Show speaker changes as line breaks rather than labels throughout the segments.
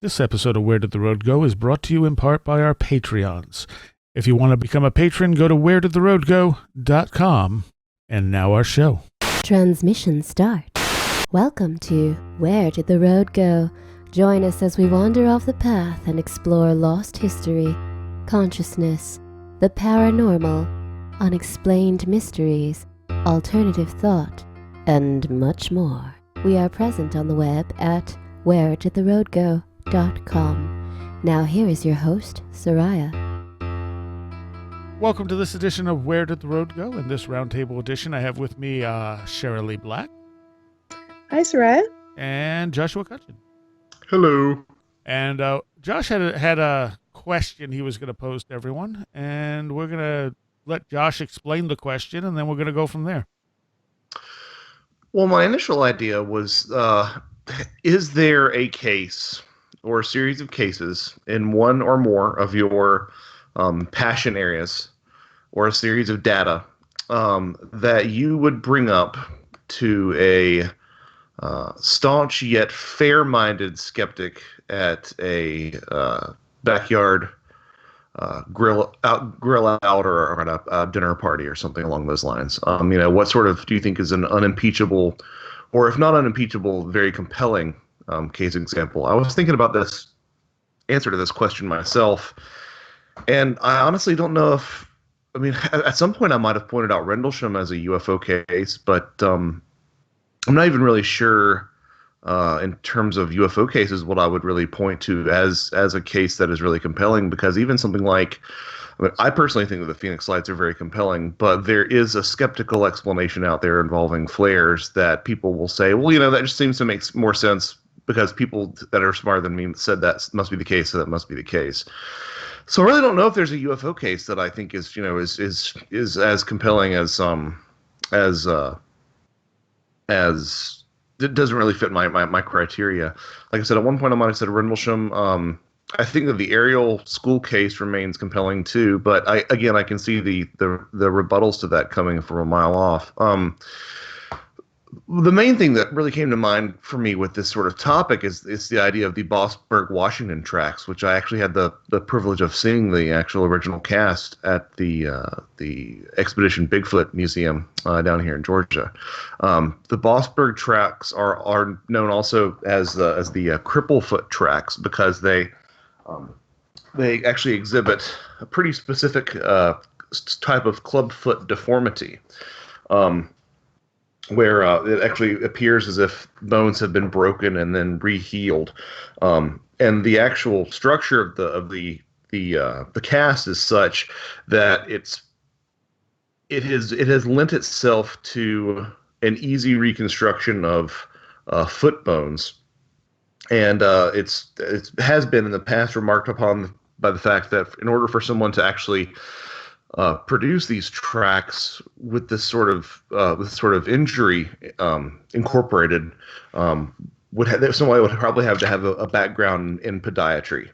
This episode of Where Did the Road Go is brought to you in part by our Patreons. If you want to become a patron, go to wheredidtheroadgo.com. And now our show.
Transmission start. Welcome to Where Did the Road Go? Join us as we wander off the path and explore lost history, consciousness, the paranormal, unexplained mysteries, alternative thought, and much more. We are present on the web at wheredidtheroadgo.com. Now here is your host, Soraya.
Welcome to this edition of Where Did the Road Go? In this roundtable edition, I have with me Shara Lee Black.
Hi, Soraya.
And Joshua Cutchin.
Hello.
And Josh had a question he was going to pose to everyone, and we're going to let Josh explain the question, and then we're going to go from there.
Well, my initial idea was, is there a case or a series of cases in one or more of your passion areas or a series of data that you would bring up to a staunch yet fair-minded skeptic at a backyard grill out or at a dinner party or something along those lines? What sort of do you think is an unimpeachable, or if not unimpeachable, very compelling case example? I was thinking about this answer to this question myself, and I honestly don't know if, at some point I might have pointed out Rendlesham as a UFO case, but I'm not even really sure in terms of UFO cases what I would really point to as a case that is really compelling, because even something like, I personally think that the Phoenix Lights are very compelling, but there is a skeptical explanation out there involving flares that people will say, well, that just seems to make more sense because people that are smarter than me said that must be the case, so that must be the case. So I really don't know if there's a UFO case that I think is as compelling as it doesn't really fit my criteria. Like I said, at one point I might have said Rendlesham. I think that the Ariel school case remains compelling too, but I can see the rebuttals to that coming from a mile off. The main thing that really came to mind for me with this sort of topic is the idea of the Bossburg, Washington tracks, which I actually had the privilege of seeing the actual original cast at the Expedition Bigfoot Museum down here in Georgia. The Bossburg tracks are known also as the Cripplefoot tracks because they actually exhibit a pretty specific type of clubfoot deformity. Where it actually appears as if bones have been broken and then re-healed, and the actual structure of the cast is such that it has lent itself to an easy reconstruction of foot bones, and it has been in the past remarked upon by the fact that in order for someone to actually produce these tracks with this sort of injury incorporated, somebody would probably have to have a background in podiatry,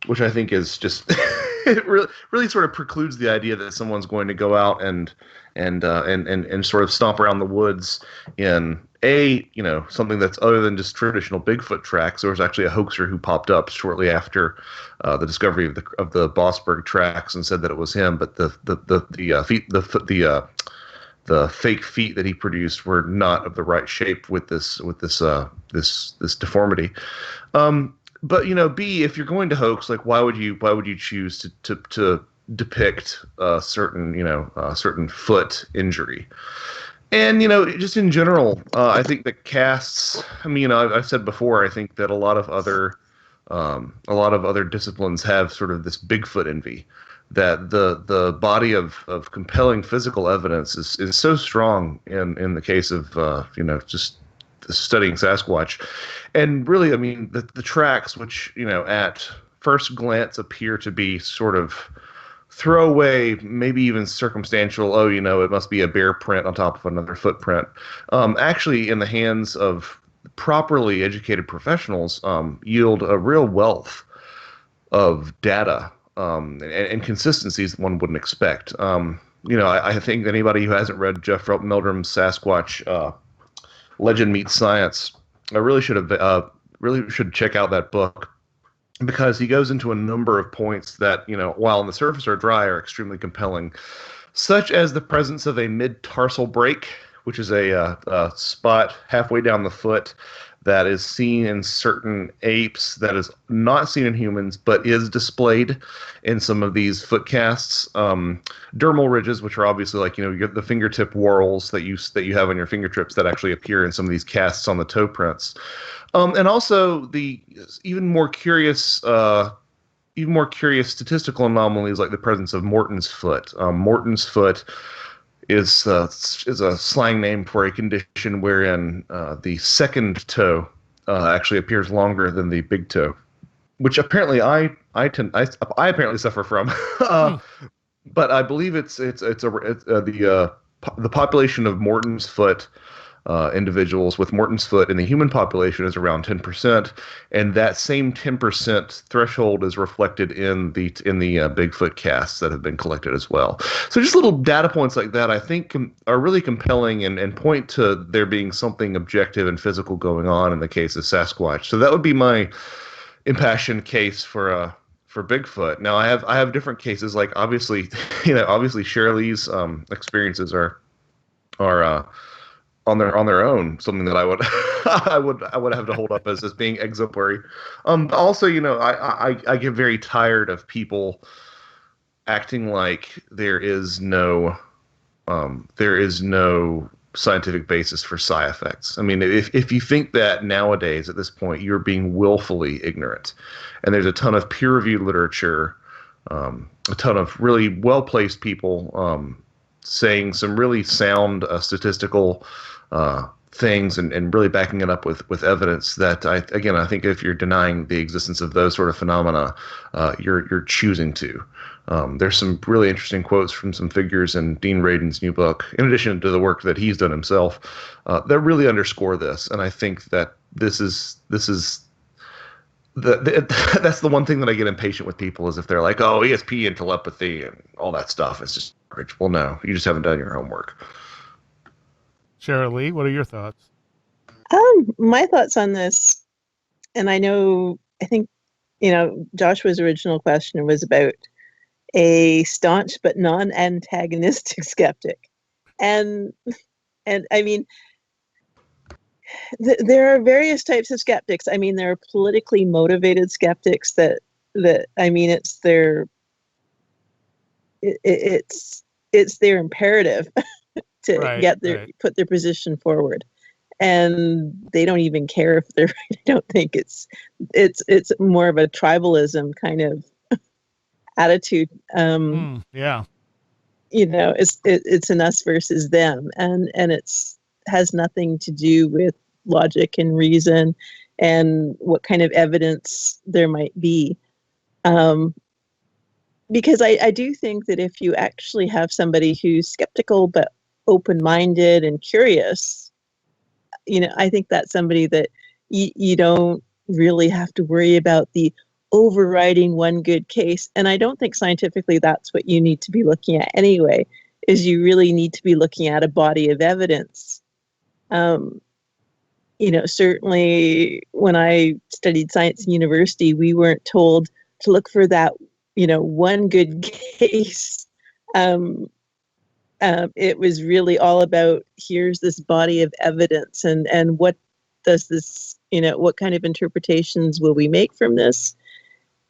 which I think is just it really sort of precludes the idea that someone's going to go out and sort of stomp around the woods in something that's other than just traditional Bigfoot tracks. There was actually a hoaxer who popped up shortly after the discovery of the Bossburg tracks and said that it was him, but the fake feet that he produced were not of the right shape with this deformity. But B, if you're going to hoax, like why would you choose to depict a certain foot injury? And just in general, I think that casts. I've said before, I think that a lot of other disciplines have sort of this Bigfoot envy, that the body of compelling physical evidence is so strong in the case of just studying Sasquatch, and really, the tracks, which at first glance appear to be sort of throwaway, maybe even circumstantial, it must be a bear print on top of another footprint. Actually, in the hands of properly educated professionals, yield a real wealth of data and consistencies one wouldn't expect. I think anybody who hasn't read Jeff Meldrum's Sasquatch Legend Meets Science, I really should have really should check out that book because he goes into a number of points that, while on the surface are dry, are extremely compelling, such as the presence of a mid-tarsal break, which is a spot halfway down the foot that is seen in certain apes, that is not seen in humans, but is displayed in some of these foot casts. Dermal ridges, which are obviously like, you get the fingertip whorls that you have on your fingertips that actually appear in some of these casts on the toe prints. And also the even more curious statistical anomalies like the presence of Morton's foot. Morton's foot is a slang name for a condition wherein the second toe actually appears longer than the big toe, which apparently I apparently suffer from. But I believe the population of Morton's foot individuals with Morton's foot in the human population is around 10%, and that same 10% threshold is reflected in the Bigfoot casts that have been collected as well. So just little data points like that, I think, are really compelling and point to there being something objective and physical going on in the case of Sasquatch. So that would be my impassioned case for Bigfoot. Now I have different cases, like obviously Shirley's experiences are on their own something that I would I would have to hold up as being exemplary. Also, I get very tired of people acting like there is no scientific basis for side effects. I mean, if you think that nowadays at this point you're being willfully ignorant, and there's a ton of peer-reviewed literature, a ton of really well-placed people saying some really sound statistical things and really backing it up with evidence, that I think if you're denying the existence of those sort of phenomena, you're choosing to. There's some really interesting quotes from some figures in Dean Radin's new book, in addition to the work that he's done himself, that really underscore this. And I think that this is that's the one thing that I get impatient with people, is if they're like, oh, ESP and telepathy and all that stuff, it's just garbage. Well, no, you just haven't done your homework.
Cheryl Lee, what are your thoughts?
My thoughts on this, and I think, Joshua's original question was about a staunch but non-antagonistic skeptic. And I mean, there are various types of skeptics. I mean, there are politically motivated skeptics that I mean, it's their imperative to put their position forward, and they don't even care if they're right. I don't think it's more of a tribalism kind of attitude.
Yeah.
It's an us versus them, and has nothing to do with logic and reason and what kind of evidence there might be. Because I do think that if you actually have somebody who's skeptical but open-minded and curious, I think that's somebody that you don't really have to worry about the overriding one good case. And I don't think scientifically that's what you need to be looking at anyway, is you really need to be looking at a body of evidence. Certainly when I studied science in university, we weren't told to look for that, one good case. It was really all about, here's this body of evidence, and what does this, what kind of interpretations will we make from this?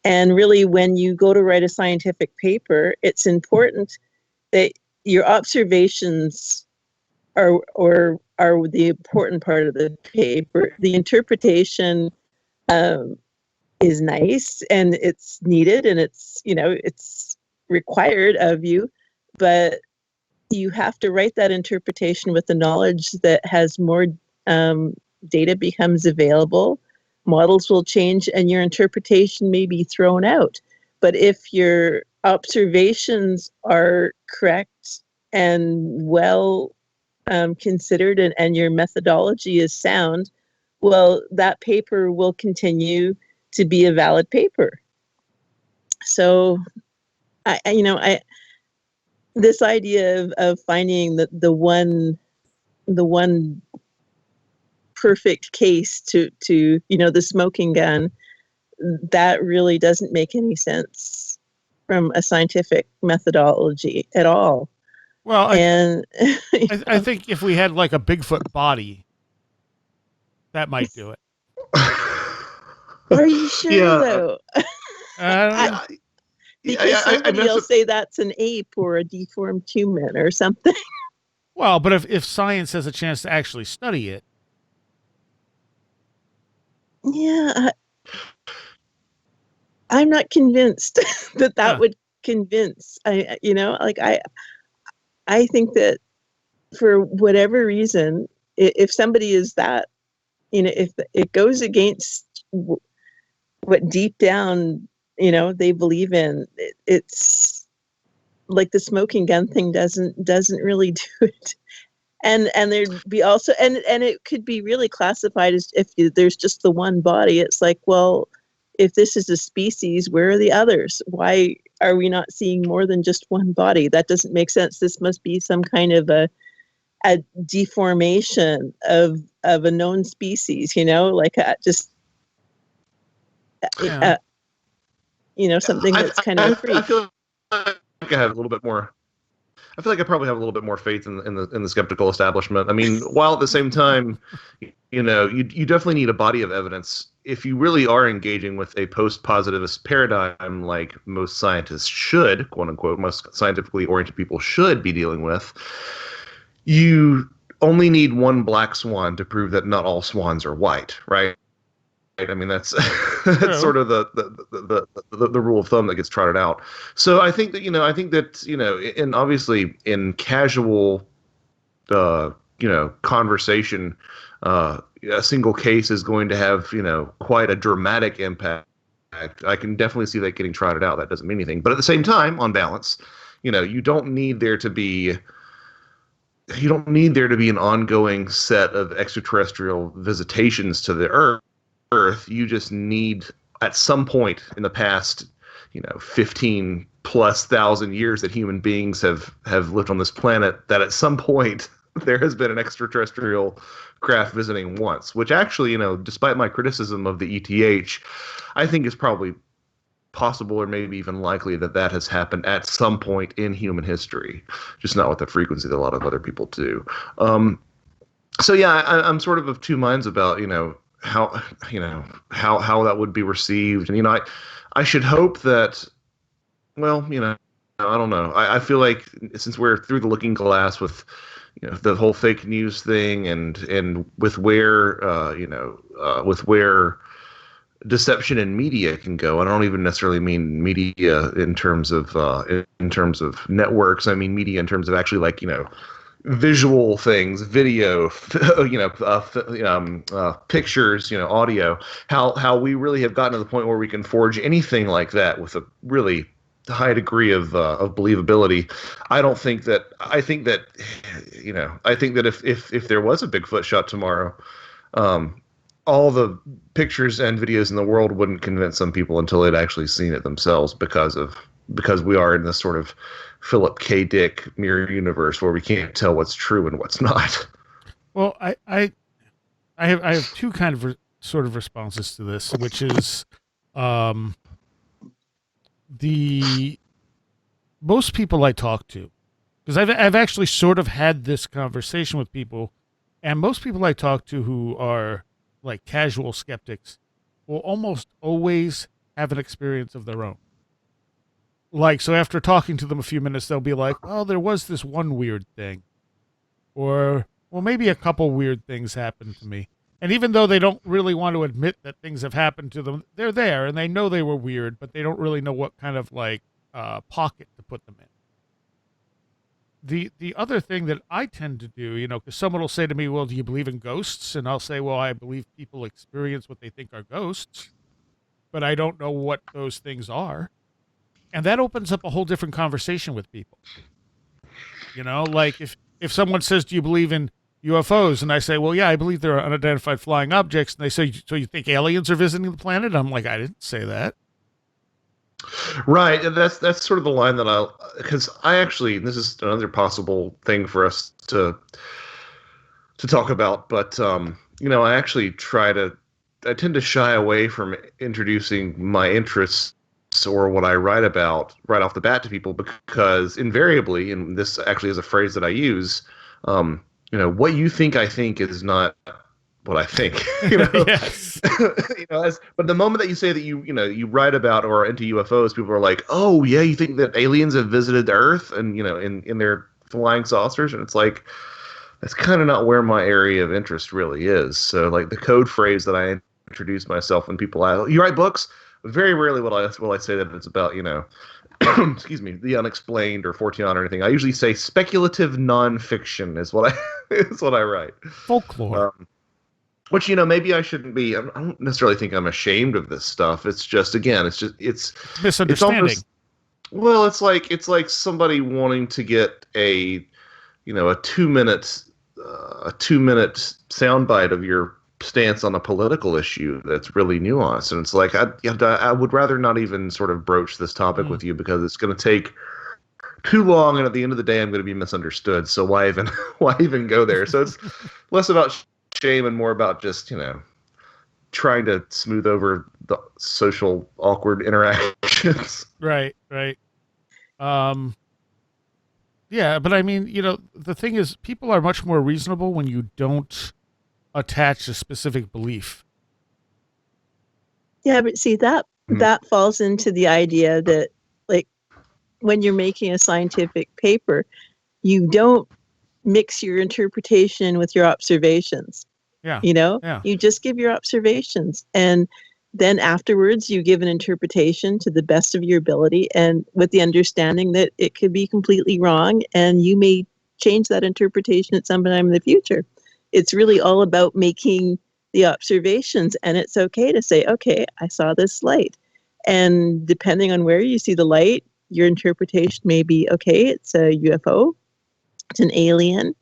And really, when you go to write a scientific paper, it's important that your observations are the important part of the paper. The interpretation is nice, and it's needed, and it's required of you, but you have to write that interpretation with the knowledge that as more data becomes available, models will change and your interpretation may be thrown out. But if your observations are correct and well considered, and your methodology is sound, well, that paper will continue to be a valid paper. So, this idea of finding the one perfect case to the smoking gun, that really doesn't make any sense from a scientific methodology at all.
Well,
And
I think if we had like a Bigfoot body, that might do it.
are you sure
Yeah,
though?
Uh,
Because somebody will say that's an ape or a deformed human or something.
well, but if science has a chance to actually study it,
Yeah, I'm not convinced that
yeah.
would convince. I think that for whatever reason, if somebody is that, if it goes against what deep down, they believe in, it's like the smoking gun thing doesn't really do it. And there'd be also, and it could be really classified as if there's just the one body. It's like, well, if this is a species, where are the others? Why are we not seeing more than just one body? That doesn't make sense. This must be some kind of a deformation of a known species, like just
Yeah.
something that's kind of a freak.
I feel like I have a little bit more. I feel like I probably have a little bit more faith in the skeptical establishment. I mean, while at the same time, you definitely need a body of evidence if you really are engaging with a post-positivist paradigm, like most scientists should, quote unquote, most scientifically oriented people should be dealing with. You only need one black swan to prove that not all swans are white, right? I mean, that's that's sort of the rule of thumb that gets trotted out. So I think that and obviously in casual conversation, a single case is going to have quite a dramatic impact. I can definitely see that getting trotted out. That doesn't mean anything, but at the same time, on balance, you don't need there to be an ongoing set of extraterrestrial visitations to the Earth. You just need, at some point in the past, 15 plus thousand years that human beings have lived on this planet, that at some point there has been an extraterrestrial craft visiting once, which actually, despite my criticism of the ETH, I think is probably possible or maybe even likely that has happened at some point in human history, just not with the frequency that a lot of other people do. So yeah, I'm sort of two minds about, how that would be received. And, I should hope that, well, I don't know. I feel like since we're through the looking glass with, the whole fake news thing and with where, with where deception in media can go. I don't even necessarily mean media in terms of networks. I mean media in terms of actually, like, visual things, video, pictures, audio. How we really have gotten to the point where we can forge anything like that with a really high degree of believability. I think that if there was a Bigfoot shot tomorrow, all the pictures and videos in the world wouldn't convince some people until they'd actually seen it themselves, because we are in this sort of Philip K. Dick mirror universe where we can't tell what's true and what's not.
Well, I have two kind of sort of responses to this, which is, the most people I talk to, because I've actually sort of had this conversation with people, and most people I talk to who are like casual skeptics will almost always have an experience of their own. Like, so after talking to them a few minutes, they'll be like, well, there was this one weird thing. Or, well, maybe a couple weird things happened to me. And even though they don't really want to admit that things have happened to them, they're there and they know they were weird, but they don't really know what kind of like pocket to put them in. The other thing that I tend to do, because someone will say to me, well, do you believe in ghosts? And I'll say, well, I believe people experience what they think are ghosts, but I don't know what those things are. And that opens up a whole different conversation with people. Like if someone says, do you believe in UFOs? And I say, well, yeah, I believe there are unidentified flying objects. And they say, so you think aliens are visiting the planet? I'm like, I didn't say that.
Right. And that's sort of the line that because I actually, this is another possible thing for us to talk about, but I actually I tend to shy away from introducing my interests or what I write about right off the bat to people because invariably, and this actually is a phrase that I use, what you think I think is not what I think.
Yes.
But the moment that you say that you write about or are into UFOs, people are like, oh yeah, you think that aliens have visited the Earth and in their flying saucers, and it's like that's kind of not where my area of interest really is. So like the code phrase that I introduce myself when people ask, you write books? Very rarely will I say that it's about, excuse me, the unexplained or Fortean or anything. I usually say speculative nonfiction is what I is what I write.
Folklore.
Which maybe I shouldn't be. I don't necessarily think I'm ashamed of this stuff. It's just again, it's
Misunderstanding.
almost, well, it's like somebody wanting to get a 2 minute a 2 minute soundbite of your stance on a political issue that's really nuanced, and it's like I would rather not even sort of broach this topic with you because it's going to take too long, and at the end of the day, I'm going to be misunderstood. So why even why even go there? So it's less about shame and more about just trying to smooth over the social awkward interactions.
Right. Yeah, but I mean, the thing is, people are much more reasonable when you don't attach a specific belief.
Yeah, but see that falls into the idea that, like, when you're making a scientific paper, you don't mix your interpretation with your observations.
Yeah. Yeah.
You just give your observations, and then afterwards you give an interpretation to the best of your ability, and with the understanding that it could be completely wrong, and you may change that interpretation at some time in the future. It's really all about making the observations, and it's okay to say, okay, I saw this light, and depending on where you see the light, your interpretation may be, okay, it's a UFO, it's an alien,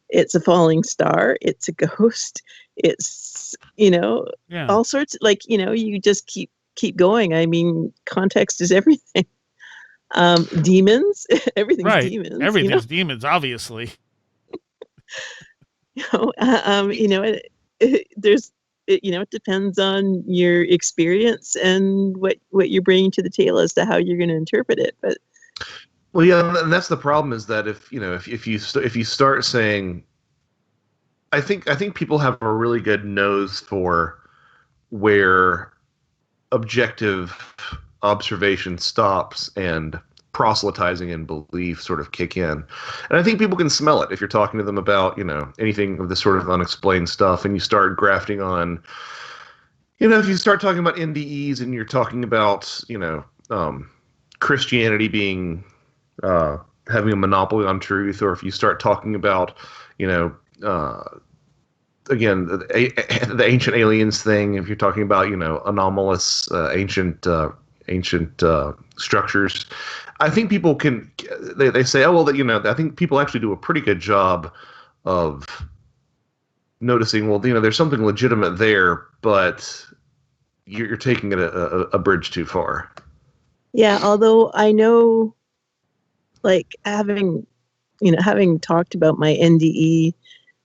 it's a falling star, it's a ghost, it's
Yeah.
all sorts, like, you just keep going. I mean, context is everything. Demons, everything's
Right.
demons.
Everything's demons, obviously.
It depends on your experience and what you're bringing to the table as to how you're going to interpret it. But
Well, yeah, and that's the problem is that if you start saying, I think people have a really good nose for where objective observation stops and proselytizing and belief sort of kick in. And I think people can smell it if you're talking to them about, anything of this sort of unexplained stuff, and you start grafting on, if you start talking about NDEs and you're talking about, Christianity being having a monopoly on truth, or if you start talking about, again, the ancient aliens thing, if you're talking about, anomalous ancient structures, I think people can. They say, oh well, I think people actually do a pretty good job of noticing. Well, there's something legitimate there, but you're taking it a bridge too far.
yeah, although I know, like, having talked about my NDE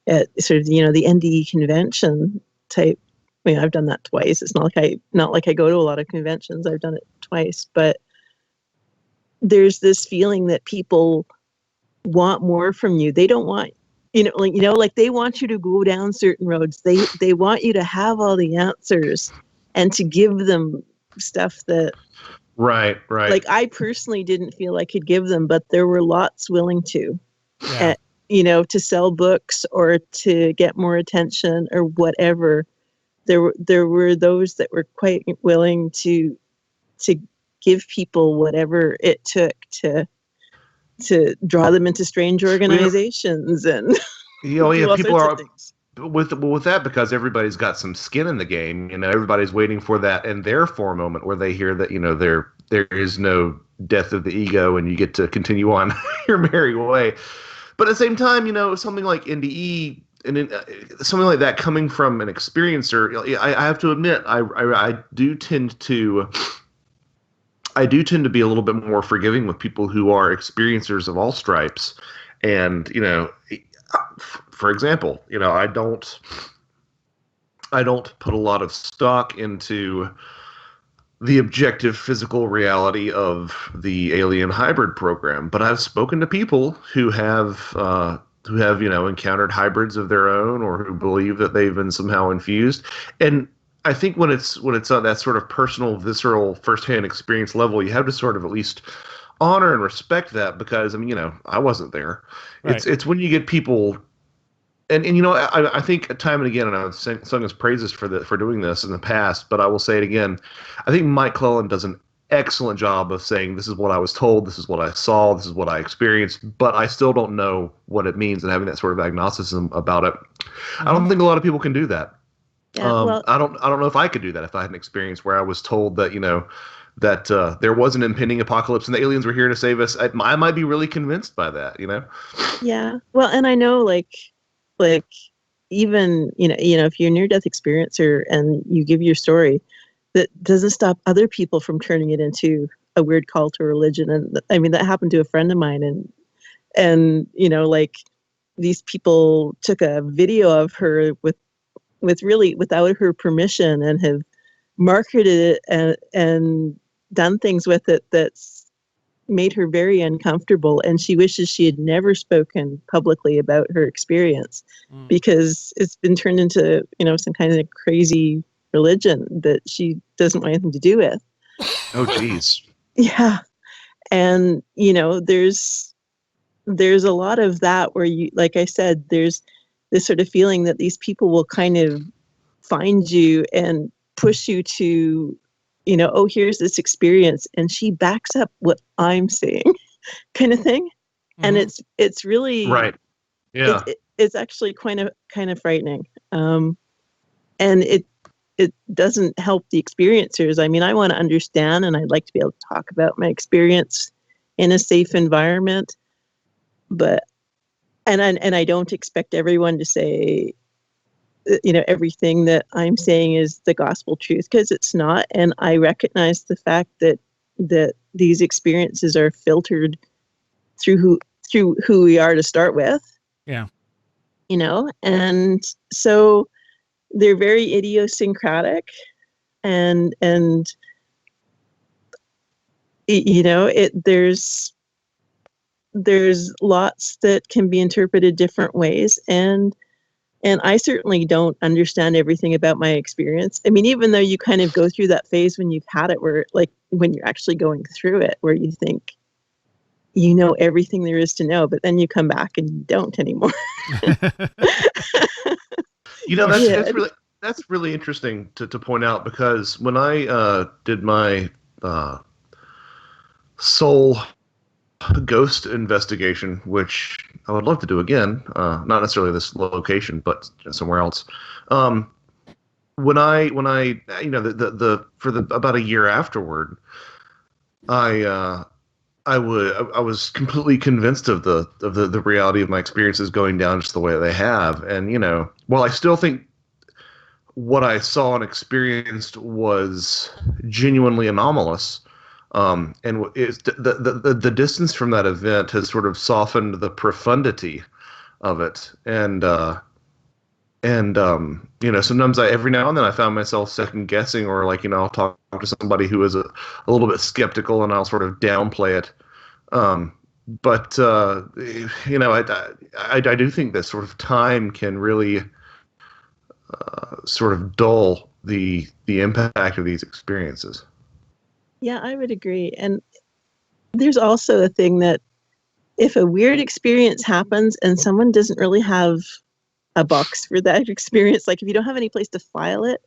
at sort of, the NDE convention type. I mean, I've done that twice. It's not like I go to a lot of conventions. I've done it twice, but there's this feeling that people want more from you. They don't want, like they want you to go down certain roads. They want you to have all the answers and to give them stuff that,
right.
like, I personally didn't feel I could give them, but there were lots willing to.
Yeah.
To sell books or to get more attention or whatever. There were those that were quite willing to give people whatever it took to draw them into strange organizations and
people are with that because everybody's got some skin in the game. Everybody's waiting for that and therefore moment where they hear that there is no death of the ego and you get to continue on your merry way. But at the same time, something like NDE and something like that coming from an experiencer, I have to admit, I do tend to be a little bit more forgiving with people who are experiencers of all stripes. And, for example, I don't put a lot of stock into the objective physical reality of the alien hybrid program, but I've spoken to people who have encountered hybrids of their own, or who believe that they've been somehow infused. And I think when it's on that sort of personal, visceral, firsthand experience level, you have to sort of at least honor and respect that, because I mean, I wasn't there.
Right.
It's when you get people, and I think time and again, and I've sung his praises for doing this in the past, but I will say it again. I think Mike Clellan does an excellent job of saying, this is what I was told, this is what I saw, this is what I experienced, but I still don't know what it means, and having that sort of agnosticism about it. I don't think a lot of people can do that.
Yeah, well,
I don't know if I could do that if I had an experience where I was told that there was an impending apocalypse and the aliens were here to save us. I might be really convinced by that.
yeah. Well, and I know, like even if you're a near-death experiencer and you give your story, that doesn't stop other people from turning it into a weird cult or religion. And I mean, that happened to a friend of mine, and like these people took a video of her with really without her permission, and have marketed it and done things with it that's made her very uncomfortable, and she wishes she had never spoken publicly about her experience, because it's been turned into some kind of crazy religion that she doesn't want anything to do with.
Oh, geez.
Yeah. And there's a lot of that where, you like I said, there's this sort of feeling that these people will kind of find you and push you to, oh, here's this experience, and she backs up what I'm saying, kind of thing. And it's really
Right. Yeah.
It's actually kind of frightening. And it doesn't help the experiencers. I mean, I want to understand, and I'd like to be able to talk about my experience in a safe environment, but and I don't expect everyone to say everything that I'm saying is the gospel truth, because it's not. And I recognize the fact that these experiences are filtered through who we are to start with.
Yeah.
And so they're very idiosyncratic, and there's lots that can be interpreted different ways, and I certainly don't understand everything about my experience. I mean, even though you kind of go through that phase when you've had it, where like when you're actually going through it, where you think you know everything there is to know, but then you come back and you don't anymore.
That's really interesting to point out, because when I did my soul ghost investigation, which I would love to do again, not necessarily this location, but somewhere else. When I for about a year afterward, I was completely convinced of the reality of my experiences going down just the way they have. And while I still think what I saw and experienced was genuinely anomalous, and it's the distance from that event has sort of softened the profundity of it. And sometimes every now and then I found myself second guessing, or I'll talk to somebody who is a little bit skeptical, and I'll sort of downplay it. But I do think that sort of time can really sort of dull the impact of these experiences.
Yeah, I would agree. And there's also a thing that if a weird experience happens and someone doesn't really have a box for that experience, like if you don't have any place to file it,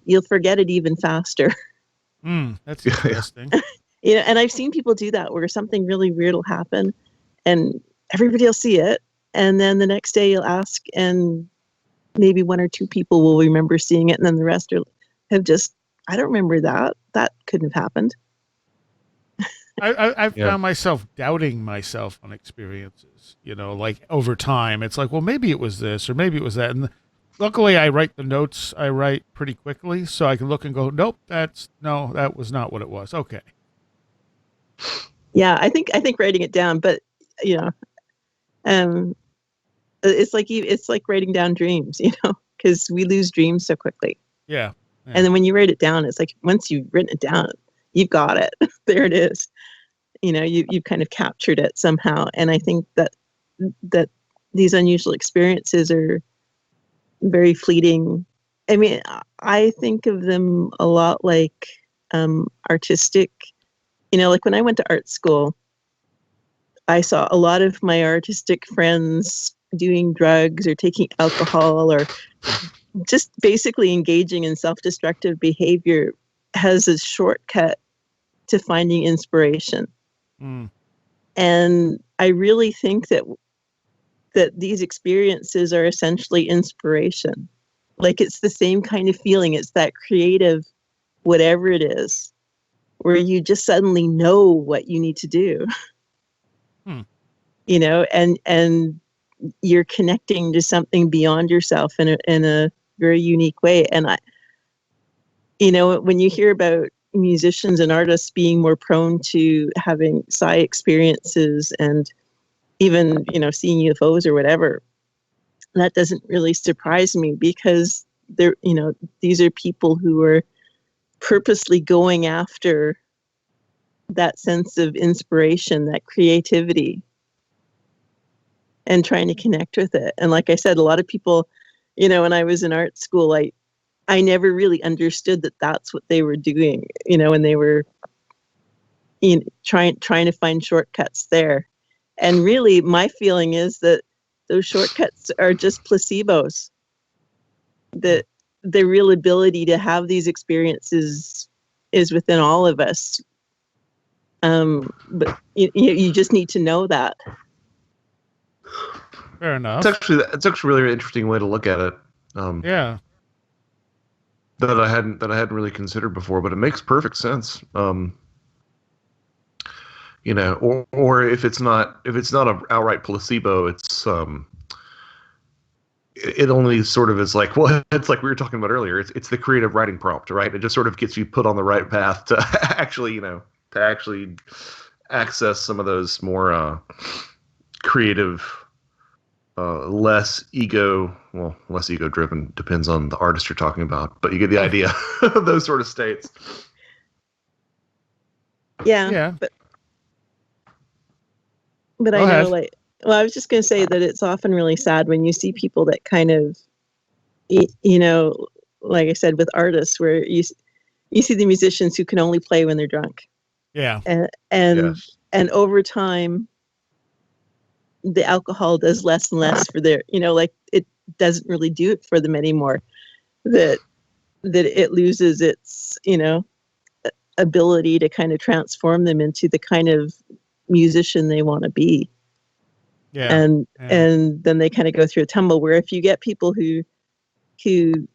you'll forget it even faster.
That's interesting.
And I've seen people do that, where something really weird will happen and everybody will see it. And then the next day you'll ask, and maybe one or two people will remember seeing it. And then the rest have just, I don't remember that. That couldn't have happened.
I've found myself doubting myself on experiences, like over time. It's like, well, maybe it was this or maybe it was that. And luckily I write the notes I write pretty quickly, so I can look and go, nope, that was not what it was. Okay.
Yeah, I think writing it down, but it's like writing down dreams, because we lose dreams so quickly.
Yeah.
And then when you write it down, it's like once you've written it down, you've got it. There it is. You've kind of captured it somehow. And I think that these unusual experiences are very fleeting. I mean, I think of them a lot like artistic. Like when I went to art school, I saw a lot of my artistic friends doing drugs or taking alcohol or just basically engaging in self-destructive behavior has a shortcut to finding inspiration.
Mm.
And I really think that these experiences are essentially inspiration. Like it's the same kind of feeling. It's that creative, whatever it is, where you just suddenly know what you need to do.
Hmm.
And you're connecting to something beyond yourself in a very unique way. And when you hear about musicians and artists being more prone to having psi experiences and even, seeing UFOs or whatever, that doesn't really surprise me because these are people who are purposely going after that sense of inspiration, that creativity, and trying to connect with it. And like I said, a lot of people, when I was in art school, I never really understood that that's what they were doing, when they were trying to find shortcuts there. And really, my feeling is that those shortcuts are just placebos. That the real ability to have these experiences is within all of us. But you just need to know that.
Fair enough.
It's actually a really interesting way to look at it.
Yeah.
That I hadn't really considered before, but it makes perfect sense. Or if it's not an outright placebo, it's it only sort of is like, well, it's like we were talking about earlier. It's the creative writing prompt, right? It just sort of gets you put on the right path to actually access some of those more creative, less ego driven, depends on the artist you're talking about, but you get the idea of those sort of states.
Yeah. But I know, I was just going to say that it's often really sad when you see people that kind of, like I said, with artists, where you see the musicians who can only play when they're drunk.
Yeah.
And over time, the alcohol does less and less for their, it doesn't really do it for them anymore. That it loses its, ability to kind of transform them into the kind of musician they want to be.
Yeah.
And then they kind of go through a tumble, where if you get people who do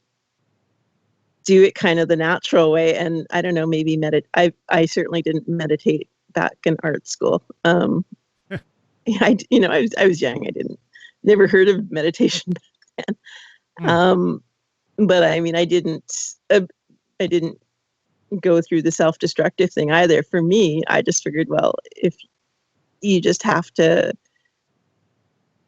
it kind of the natural way, and I don't know, maybe I certainly didn't meditate back in art school. I was young. I never heard of meditation back then. But I mean, I didn't go through the self-destructive thing either. For me, I just figured, well, if you just have to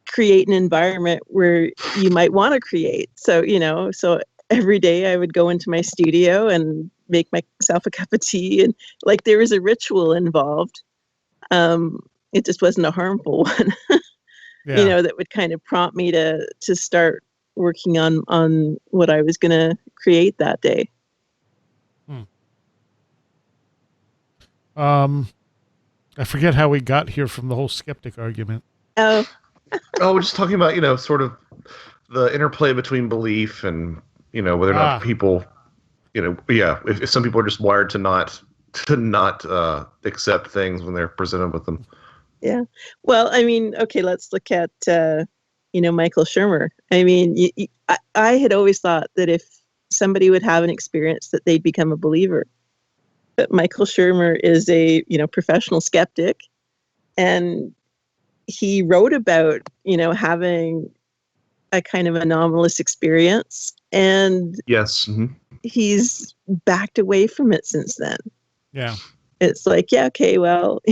create an environment where you might want to create. So, so every day I would go into my studio and make myself a cup of tea, and like there was a ritual involved. It just wasn't a harmful one, that would kind of prompt me to start working on what I was going to create that day.
I forget how we got here from the whole skeptic argument.
Oh,
we're just talking about, sort of the interplay between belief and, whether or not people, if some people are just wired to not accept things when they're presented with them.
Yeah. Well, I mean, okay, let's look at, Michael Shermer. I mean, I had always thought that if somebody would have an experience that they'd become a believer. But Michael Shermer is a, professional skeptic, and he wrote about, having a kind of anomalous experience, and
yes,
he's backed away from it since then.
Yeah.
It's like, yeah, okay, well,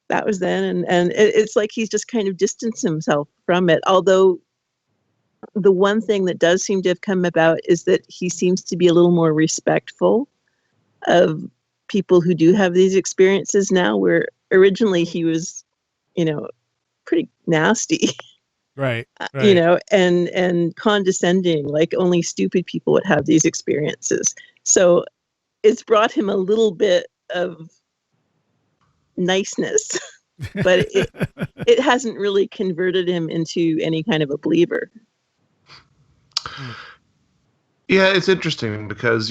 that was then. And it's like he's just kind of distanced himself from it. Although the one thing that does seem to have come about is that he seems to be a little more respectful of people who do have these experiences now, where originally he was, pretty nasty,
Right. Right.
and condescending, like only stupid people would have these experiences. So it's brought him a little bit of niceness, but it hasn't really converted him into any kind of a believer.
Yeah, it's interesting because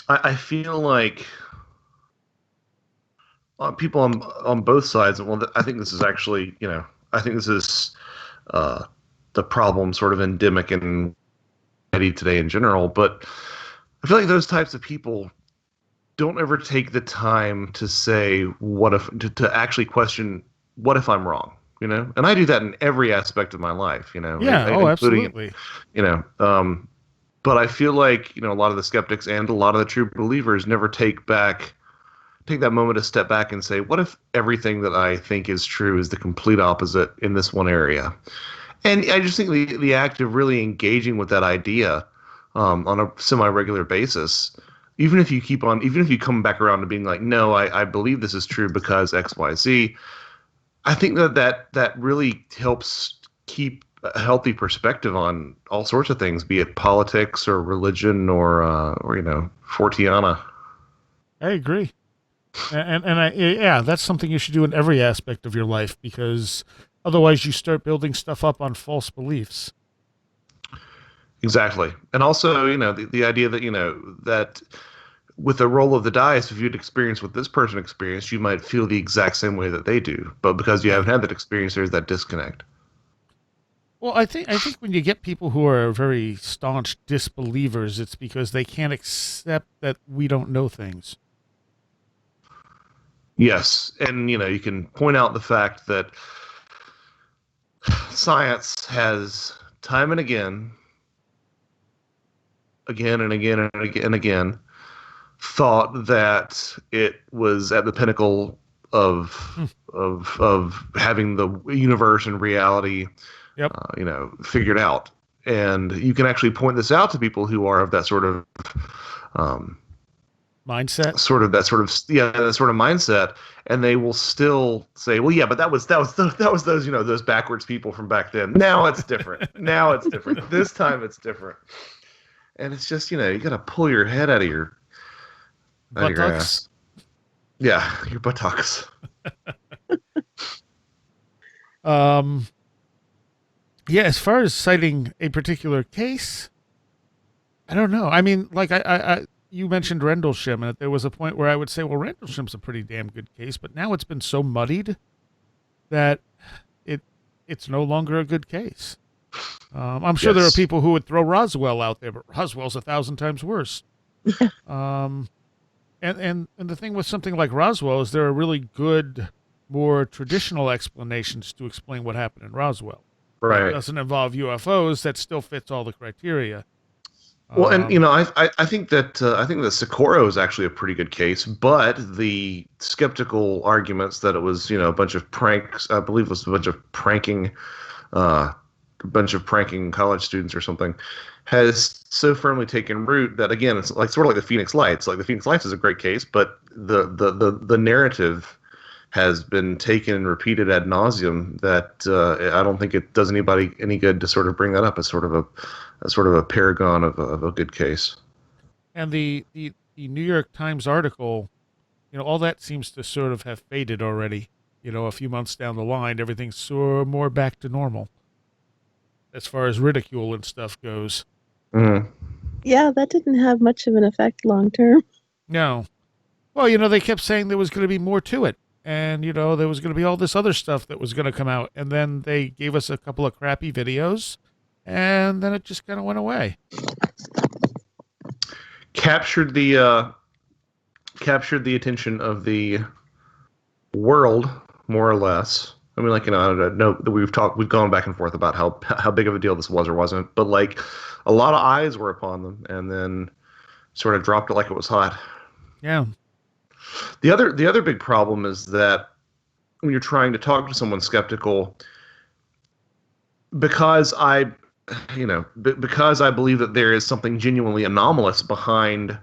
I feel like people on both sides. Well, I think this is actually I think this is the problem sort of endemic in society today in general. But I feel like those types of people don't ever take the time to say what if to actually question what if I'm wrong. And I do that in every aspect of my life.
Yeah. Oh,
Including
absolutely.
you know. But I feel like a lot of the skeptics and a lot of the true believers never take that moment to step back and say, what if everything that I think is true is the complete opposite in this one area? And I just think the act of really engaging with that idea on a semi-regular basis, even if you come back around to being like, no, I believe this is true because X, Y, Z, I think that really helps keep a healthy perspective on all sorts of things, be it politics or religion or Fortiana.
I agree. Yeah, that's something you should do in every aspect of your life, because otherwise you start building stuff up on false beliefs.
Exactly. And also, the idea that, that with the roll of the dice, if you'd experienced what this person experienced, you might feel the exact same way that they do. But because you
Yeah.
haven't had that experience, there's that disconnect.
Well, I think when you get people who are very staunch disbelievers, it's because they can't accept that we don't know things.
Yes. And, you can point out the fact that science has time and again and again and again and again, thought that it was at the pinnacle of
Hmm.
of having the universe and reality,
Yep.
figured out. And you can actually point this out to people who are of that um,
Mindset.
that sort of mindset, and they will still say, "Well, yeah, but that was those those backwards people from back then. Now it's different. Now it's different. This time it's different." And it's just you got to pull your head out of your
Buttocks.
ass. Yeah, your buttocks.
Um, yeah, as far as citing a particular case, I don't know. I mean, like you mentioned Rendlesham, and there was a point where I would say, well, Rendlesham's a pretty damn good case, but now it's been so muddied that it it's no longer a good case. I'm sure there are
Yes.
people who would throw Roswell out there, but Roswell's 1,000 times worse. Um, and the thing with something like Roswell is there are really good, more traditional explanations to explain what happened in Roswell. That
Right.
doesn't involve UFOs. That still fits all the criteria.
Well, and
Um,
I think that Socorro is actually a pretty good case, but the skeptical arguments that it was a bunch of pranks, I believe it was uh, a bunch of pranking college students or something, has so firmly taken root that again it's like sort of like the Phoenix Lights. Like the Phoenix Lights is a great case, but the narrative has been taken and repeated ad nauseum that I don't think it does anybody any good to sort of bring that up as sort of a paragon of a good case.
and the New York Times article, all that seems to sort of have faded already. A few months down the line, everything's sort of more back to normal as far as ridicule and stuff goes.
Mm.
Yeah, that didn't have much of an effect long term.
No. Well, they kept saying there was going to be more to it. And, there was going to be all this other stuff that was going to come out. And then they gave us a couple of crappy videos. And then it just kind of went away.
Captured the attention of the world more or less. I mean, like I don't know that we've gone back and forth about how big of a deal this was or wasn't, but like a lot of eyes were upon them, and then sort of dropped it like it was hot.
Yeah.
The other big problem is that when you're trying to talk to someone skeptical, because because I believe that there is something genuinely anomalous behind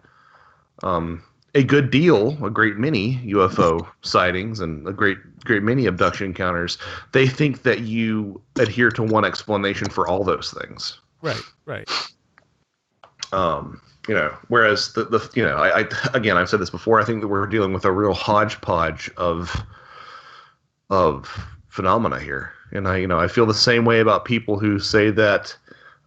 a good deal, a great many UFO sightings and a great many abduction encounters. They think that you adhere to one explanation for all those things.
Right, right.
Whereas I again, I've said this before. I think that we're dealing with a real hodgepodge of phenomena here, and I feel the same way about people who say that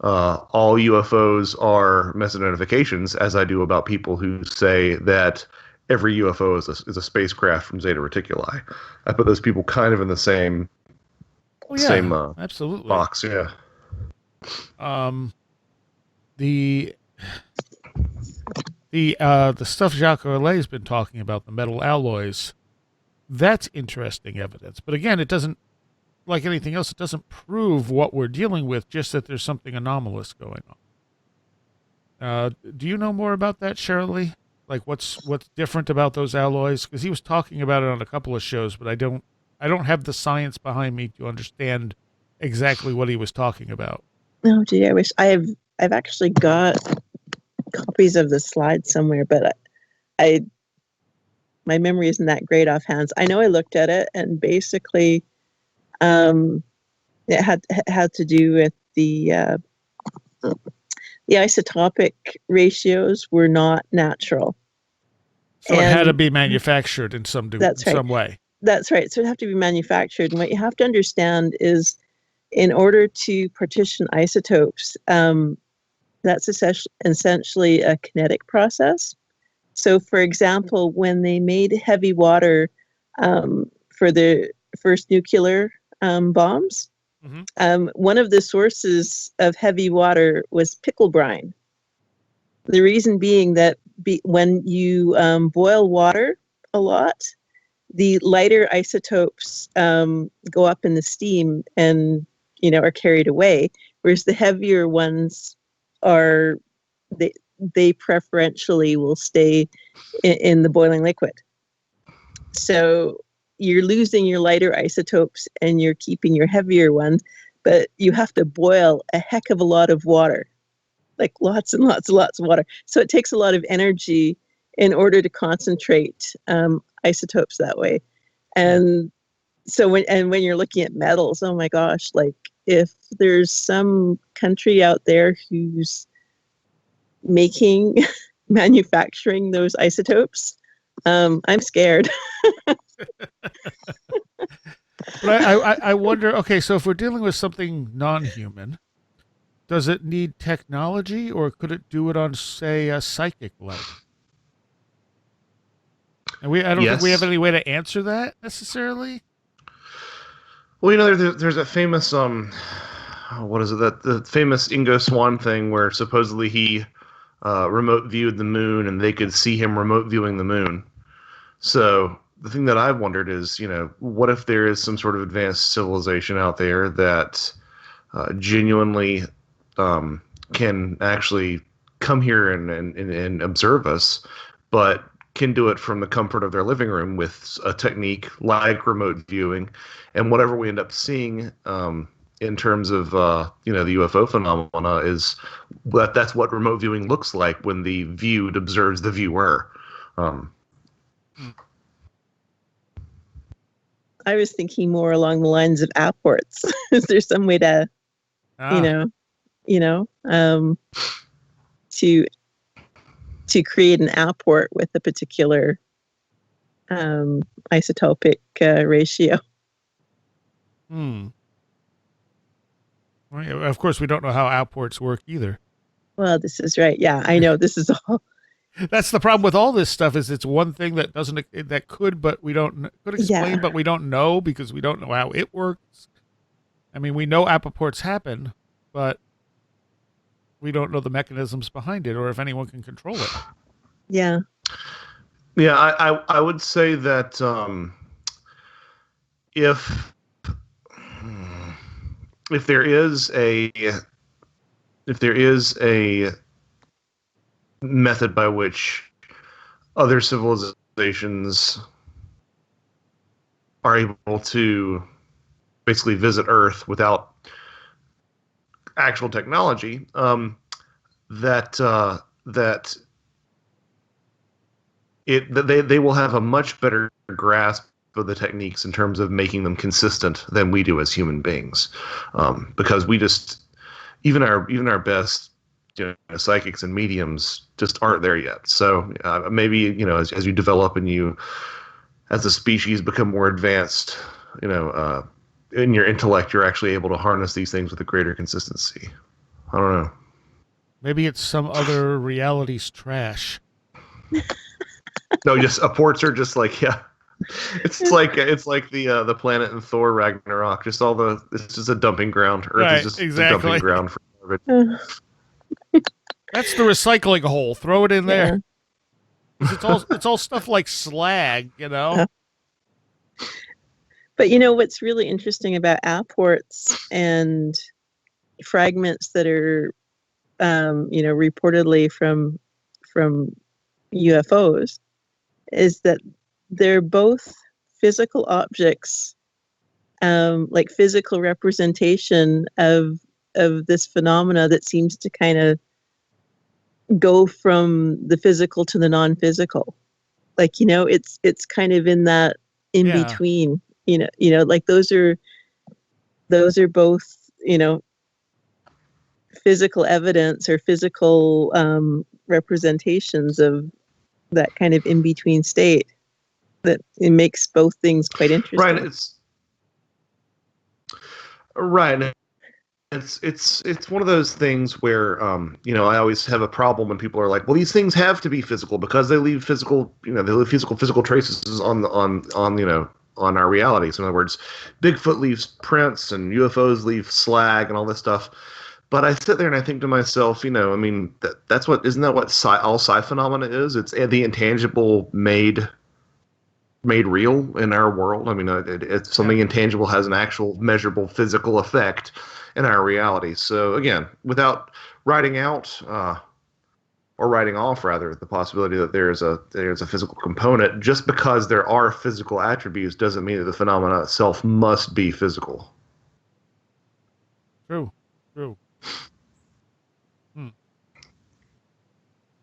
all UFOs are misidentifications, as I do about people who say that every UFO is a spacecraft from Zeta Reticuli. I put those people kind of in the same
Oh
same
yeah, absolutely.
box. Yeah.
Um, the the stuff Jacques Vallée has been talking about, the metal alloys, that's interesting evidence. But again, it doesn't, like anything else, it doesn't prove what we're dealing with, just that there's something anomalous going on. Do you know more about that, Shirley? Like what's different about those alloys? Because he was talking about it on a couple of shows, but I don't have the science behind me to understand exactly what he was talking about.
Oh gee, I wish I've actually got copies of the slides somewhere, but I my memory isn't that great offhand. I know I looked at it, and basically, um, it had to do with the isotopic ratios were not natural,
So it had to
and
be manufactured in
that's right.
some way.
That's right. So it have to be manufactured, and what you have to understand is, in order to partition isotopes, that's essentially a kinetic process. So, for example, when they made heavy water for the first nuclear bombs,
Mm-hmm.
one of the sources of heavy water was pickle brine. The reason being that when you boil water a lot, the lighter isotopes go up in the steam and are carried away, whereas the heavier ones are they preferentially will stay in the boiling liquid. So you're losing your lighter isotopes and you're keeping your heavier ones, but you have to boil a heck of a lot of water, like lots and lots and lots of water. So it takes a lot of energy in order to concentrate isotopes that way. And so when you're looking at metals, oh my gosh, like if there's some country out there who's manufacturing those isotopes, I'm scared.
But I wonder, okay, so if we're dealing with something non-human, does it need technology or could it do it on, say, a psychic level? And I don't think we have
Yes.
any way to answer that necessarily.
Well, there's a famous what is it, that the famous Ingo Swann thing where supposedly he remote viewed the moon and they could see him remote viewing the moon. So the thing that I've wondered is, what if there is some sort of advanced civilization out there that genuinely can actually come here and observe us, but can do it from the comfort of their living room with a technique like remote viewing, and whatever we end up seeing in terms of the UFO phenomena is that's what remote viewing looks like when the viewed observes the viewer.
I was thinking more along the lines of apports. Is there some way to,
Ah,
to create an apport with a particular isotopic ratio?
hmm. Well, yeah, of course, we don't know how outports work either.
Well, this is right. Yeah, I know. This is all.
That's the problem with all this stuff is it's one thing that doesn't that could, but we don't could explain,
Yeah.
but we don't know because we don't know how it works. I mean, we know apports happen, but we don't know the mechanisms behind it or if anyone can control it.
Yeah.
Yeah, I would say that if if there is a method by which other civilizations are able to basically visit Earth without actual technology, that that that they will have a much better grasp of the techniques in terms of making them consistent than we do as human beings, because we just even our best psychics and mediums just aren't there yet. So maybe as you develop and you as a species become more advanced, in your intellect, you're actually able to harness these things with a greater consistency. I don't know.
Maybe it's some other reality's trash.
No, just apports are just like yeah. It's like the planet in Thor Ragnarok. Just it's just a dumping ground. Earth
Right,
is just a dumping
exactly.
ground for garbage.
That's the recycling hole. Throw it in
Yeah.
there. It's all stuff like slag,
But what's really interesting about apports and fragments that are, reportedly from UFOs is that they're both physical objects, like physical representation of this phenomena that seems to kind of go from the physical to the non-physical. Like it's kind of in that in
Yeah.
between. Like those are both physical evidence or physical representations of that kind of in between state. That it makes both things quite interesting.
Right. It's one of those things where I always have a problem when people are like, well, these things have to be physical because they leave physical traces on our reality. So in other words, Bigfoot leaves prints and UFOs leave slag and all this stuff. But I sit there and I think to myself, isn't that what all psi phenomena is? It's the intangible made real in our world. I mean, it's something intangible has an actual measurable physical effect in our reality. So again, without writing out or writing off rather the possibility that there's a physical component, just because there are physical attributes doesn't mean that the phenomena itself must be physical.
True.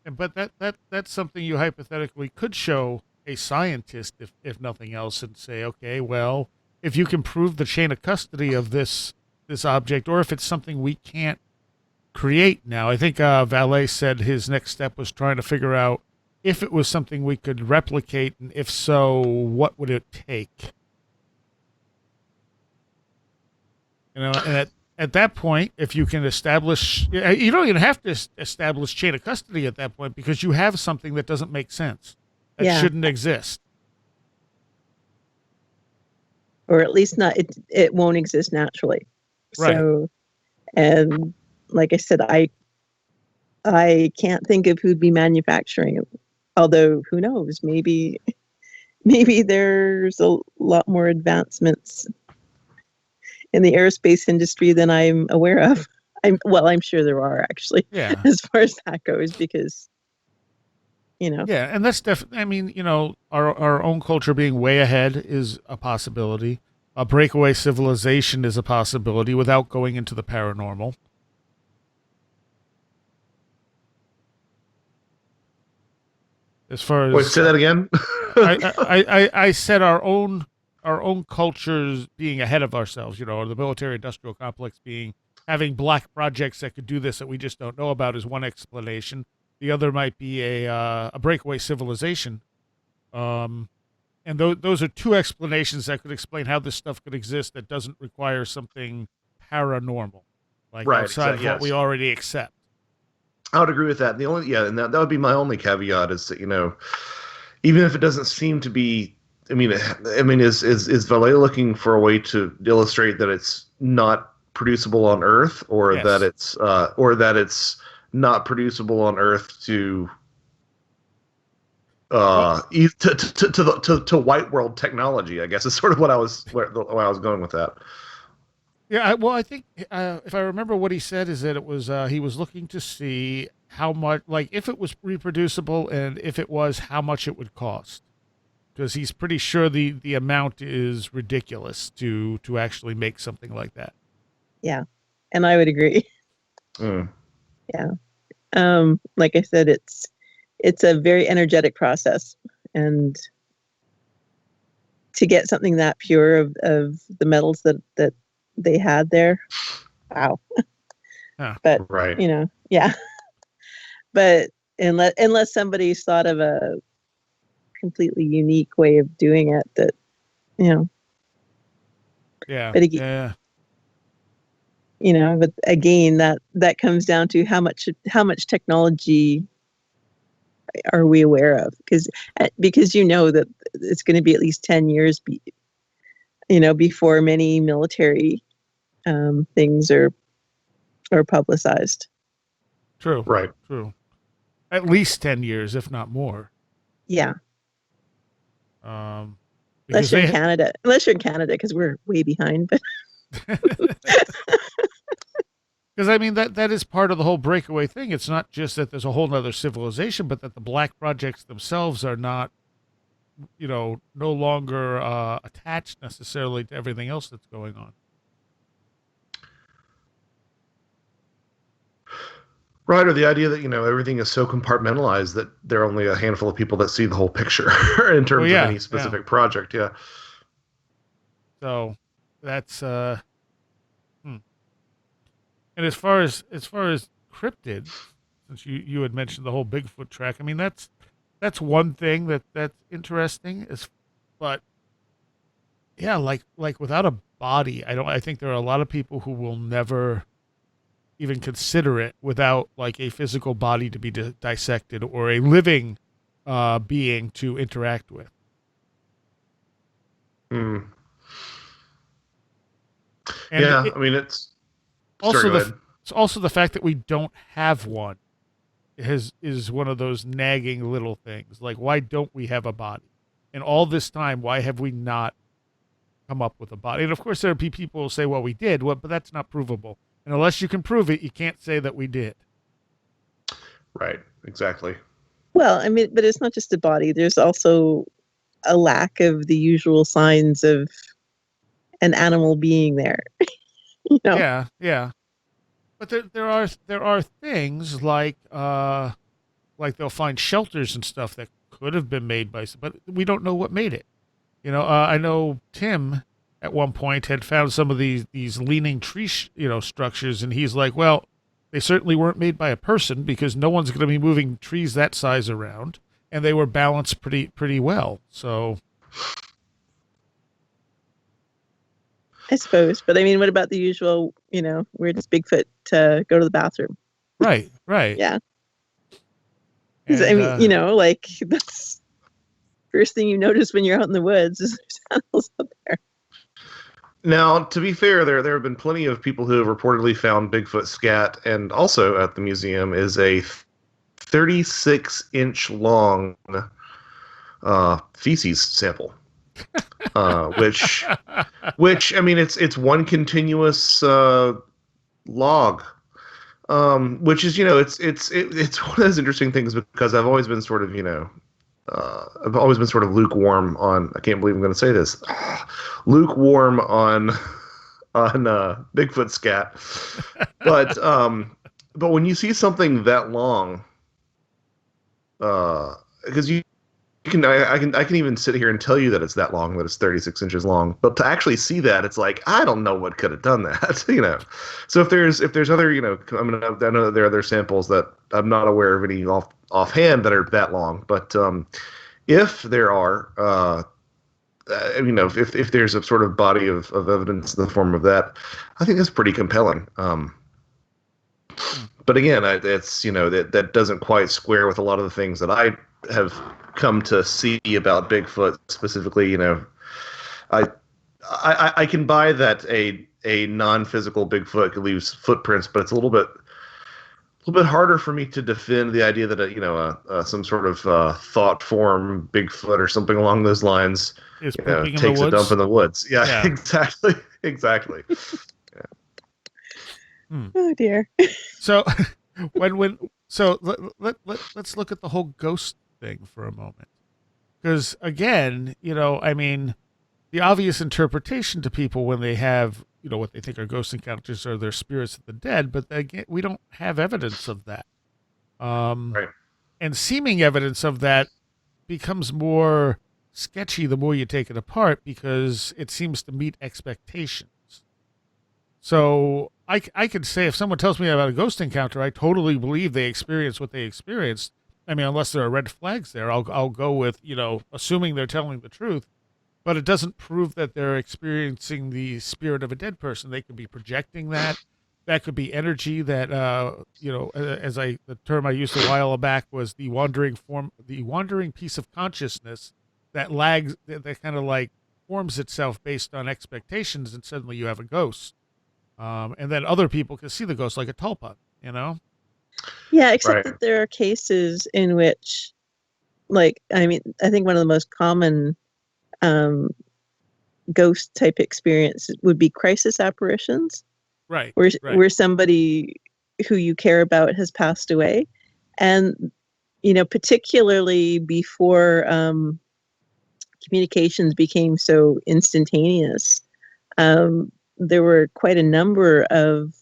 But that's something you hypothetically could show a scientist, if nothing else, and say, okay, well, if you can prove the chain of custody of this object, or if it's something we can't create now. I think Valet said his next step was trying to figure out if it was something we could replicate, and if so, what would it take? And at that point, if you can establish, you don't even have to establish chain of custody at that point, because you have something that doesn't make sense, that shouldn't exist,
or at least not. It won't exist naturally.
Right.
So, and like I said, I can't think of who'd be manufacturing it. Although who knows? Maybe there's a lot more advancements in the aerospace industry than I'm aware of. I'm sure there are actually.
Yeah.
As far as that goes, because
Yeah, and that's definitely. I mean, our own culture being way ahead is a possibility. A breakaway civilization is a possibility without going into the paranormal. As far as
Wait, say that again.
I said our own cultures being ahead of ourselves, or the military-industrial complex having black projects that could do this that we just don't know about is one explanation. The other might be a breakaway civilization, and those are two explanations that could explain how this stuff could exist that doesn't require something paranormal, like outside of what we already accept.
I would agree with that. And that would be my only caveat is that even if it doesn't seem to be. I mean, is Valet looking for a way to illustrate that it's not producible on Earth, or that it's not producible on Earth to white world technology? I guess is sort of where I was going with that.
Yeah, I think if I remember what he said is that it was he was looking to see how much, like if it was reproducible, and if it was, how much it would cost. Because he's pretty sure the amount is ridiculous to actually make something like that.
Yeah, and I would agree.
Mm.
Yeah. Like I said, it's a very energetic process, and to get something that pure of the metals that they had there, wow.
Huh.
But
Right.
yeah. But unless somebody's thought of a completely unique way of doing it, that you know,
Yeah.
but
Yeah.
but again, that comes down to how much technology are we aware of? Because that it's going to be at least 10 years before many military things are publicized.
True.
Right.
True. At least 10 years, if not more.
Yeah,
Um,
unless
because
you're in
they,
Canada, unless you're in Canada, because we're way behind. But
because I mean that is part of the whole breakaway thing. It's not just that there's a whole other civilization, but that the black projects themselves are not, no longer attached necessarily to everything else that's going on.
Right, or the idea that everything is so compartmentalized that there are only a handful of people that see the whole picture in
Well,
terms of
yeah,
any
yeah.
specific project. Yeah.
So that's hmm. And as far as cryptids, since you had mentioned the whole Bigfoot track, I mean that's one thing that's interesting. But yeah, like without a body, I think there are a lot of people who will never even consider it without like a physical body to be dissected or a living being to interact with.
Mm.
And
Yeah. I mean, it's. Sorry.
also
Go
the
ahead.
it's also the fact that we don't have one is one of those nagging little things. Like, why don't we have a body? And all this time, why have we not come up with a body? And of course, there will be people who say, "Well, we did," but that's not provable. And unless you can prove it, you can't say that we did.
Right. Exactly.
well, I mean, but it's not just a body. There's also a lack of the usual signs of an animal being there. You know,
Yeah, yeah. But there are things like they'll find shelters and stuff that could have been made by, but we don't know what made it. I know Tim at one point had found some of these leaning tree structures, and he's like, well, they certainly weren't made by a person because no one's going to be moving trees that size around, and they were balanced pretty well. So
I suppose. But I mean, what about the usual? Where does Bigfoot go to the bathroom?
right, right,
Yeah, 'cause, I
and
mean, like that's first thing you notice when you're out in the woods is there's animals out there.
Now, to be fair, there have been plenty of people who have reportedly found Bigfoot scat, and also at the museum is a 36-inch long feces sample, which I mean it's one continuous log, which is it's one of those interesting things because I've always been sort of lukewarm on. I can't believe I'm going to say this. Lukewarm on Bigfoot scat, but when you see something that long, because I can even sit here and tell you that it's that long, that it's 36 inches long. But to actually see that, it's like I don't know what could have done that. So if there's other, I know that there are other samples that I'm not aware of any offhand that are that long. But if there are, if there's a sort of body of evidence in the form of that, I think that's pretty compelling. But again, it's that doesn't quite square with a lot of the things that I have come to see about Bigfoot specifically. I can buy that a non-physical Bigfoot leaves footprints, but it's a little bit harder for me to defend the idea that some sort of thought form Bigfoot or something along those lines
is pooping in the
takes a dump
woods.
in the woods. Yeah,
Yeah.
exactly.
Oh dear.
So let's look at the whole ghost thing for a moment. Because again, I mean, the obvious interpretation to people when they have, what they think are ghost encounters or their spirits of the dead, but again, we don't have evidence of that.
Right.
And seeming evidence of that becomes more sketchy the more you take it apart because it seems to meet expectations. So I could say if someone tells me about a ghost encounter, I totally believe they experienced what they experienced. I mean, unless there are red flags there, I'll go with, assuming they're telling the truth. But it doesn't prove that they're experiencing the spirit of a dead person. They could be projecting that. That could be energy that, the term I used a while back was the wandering piece of consciousness that lags, that kind of like forms itself based on expectations, and suddenly you have a ghost. And then other people can see the ghost like a tulpa,
Yeah, except
Right.
that there are cases in which, like, I mean, I think one of the most common ghost type experiences would be crisis apparitions,
Right.
where somebody who you care about has passed away, and particularly before communications became so instantaneous, there were quite a number of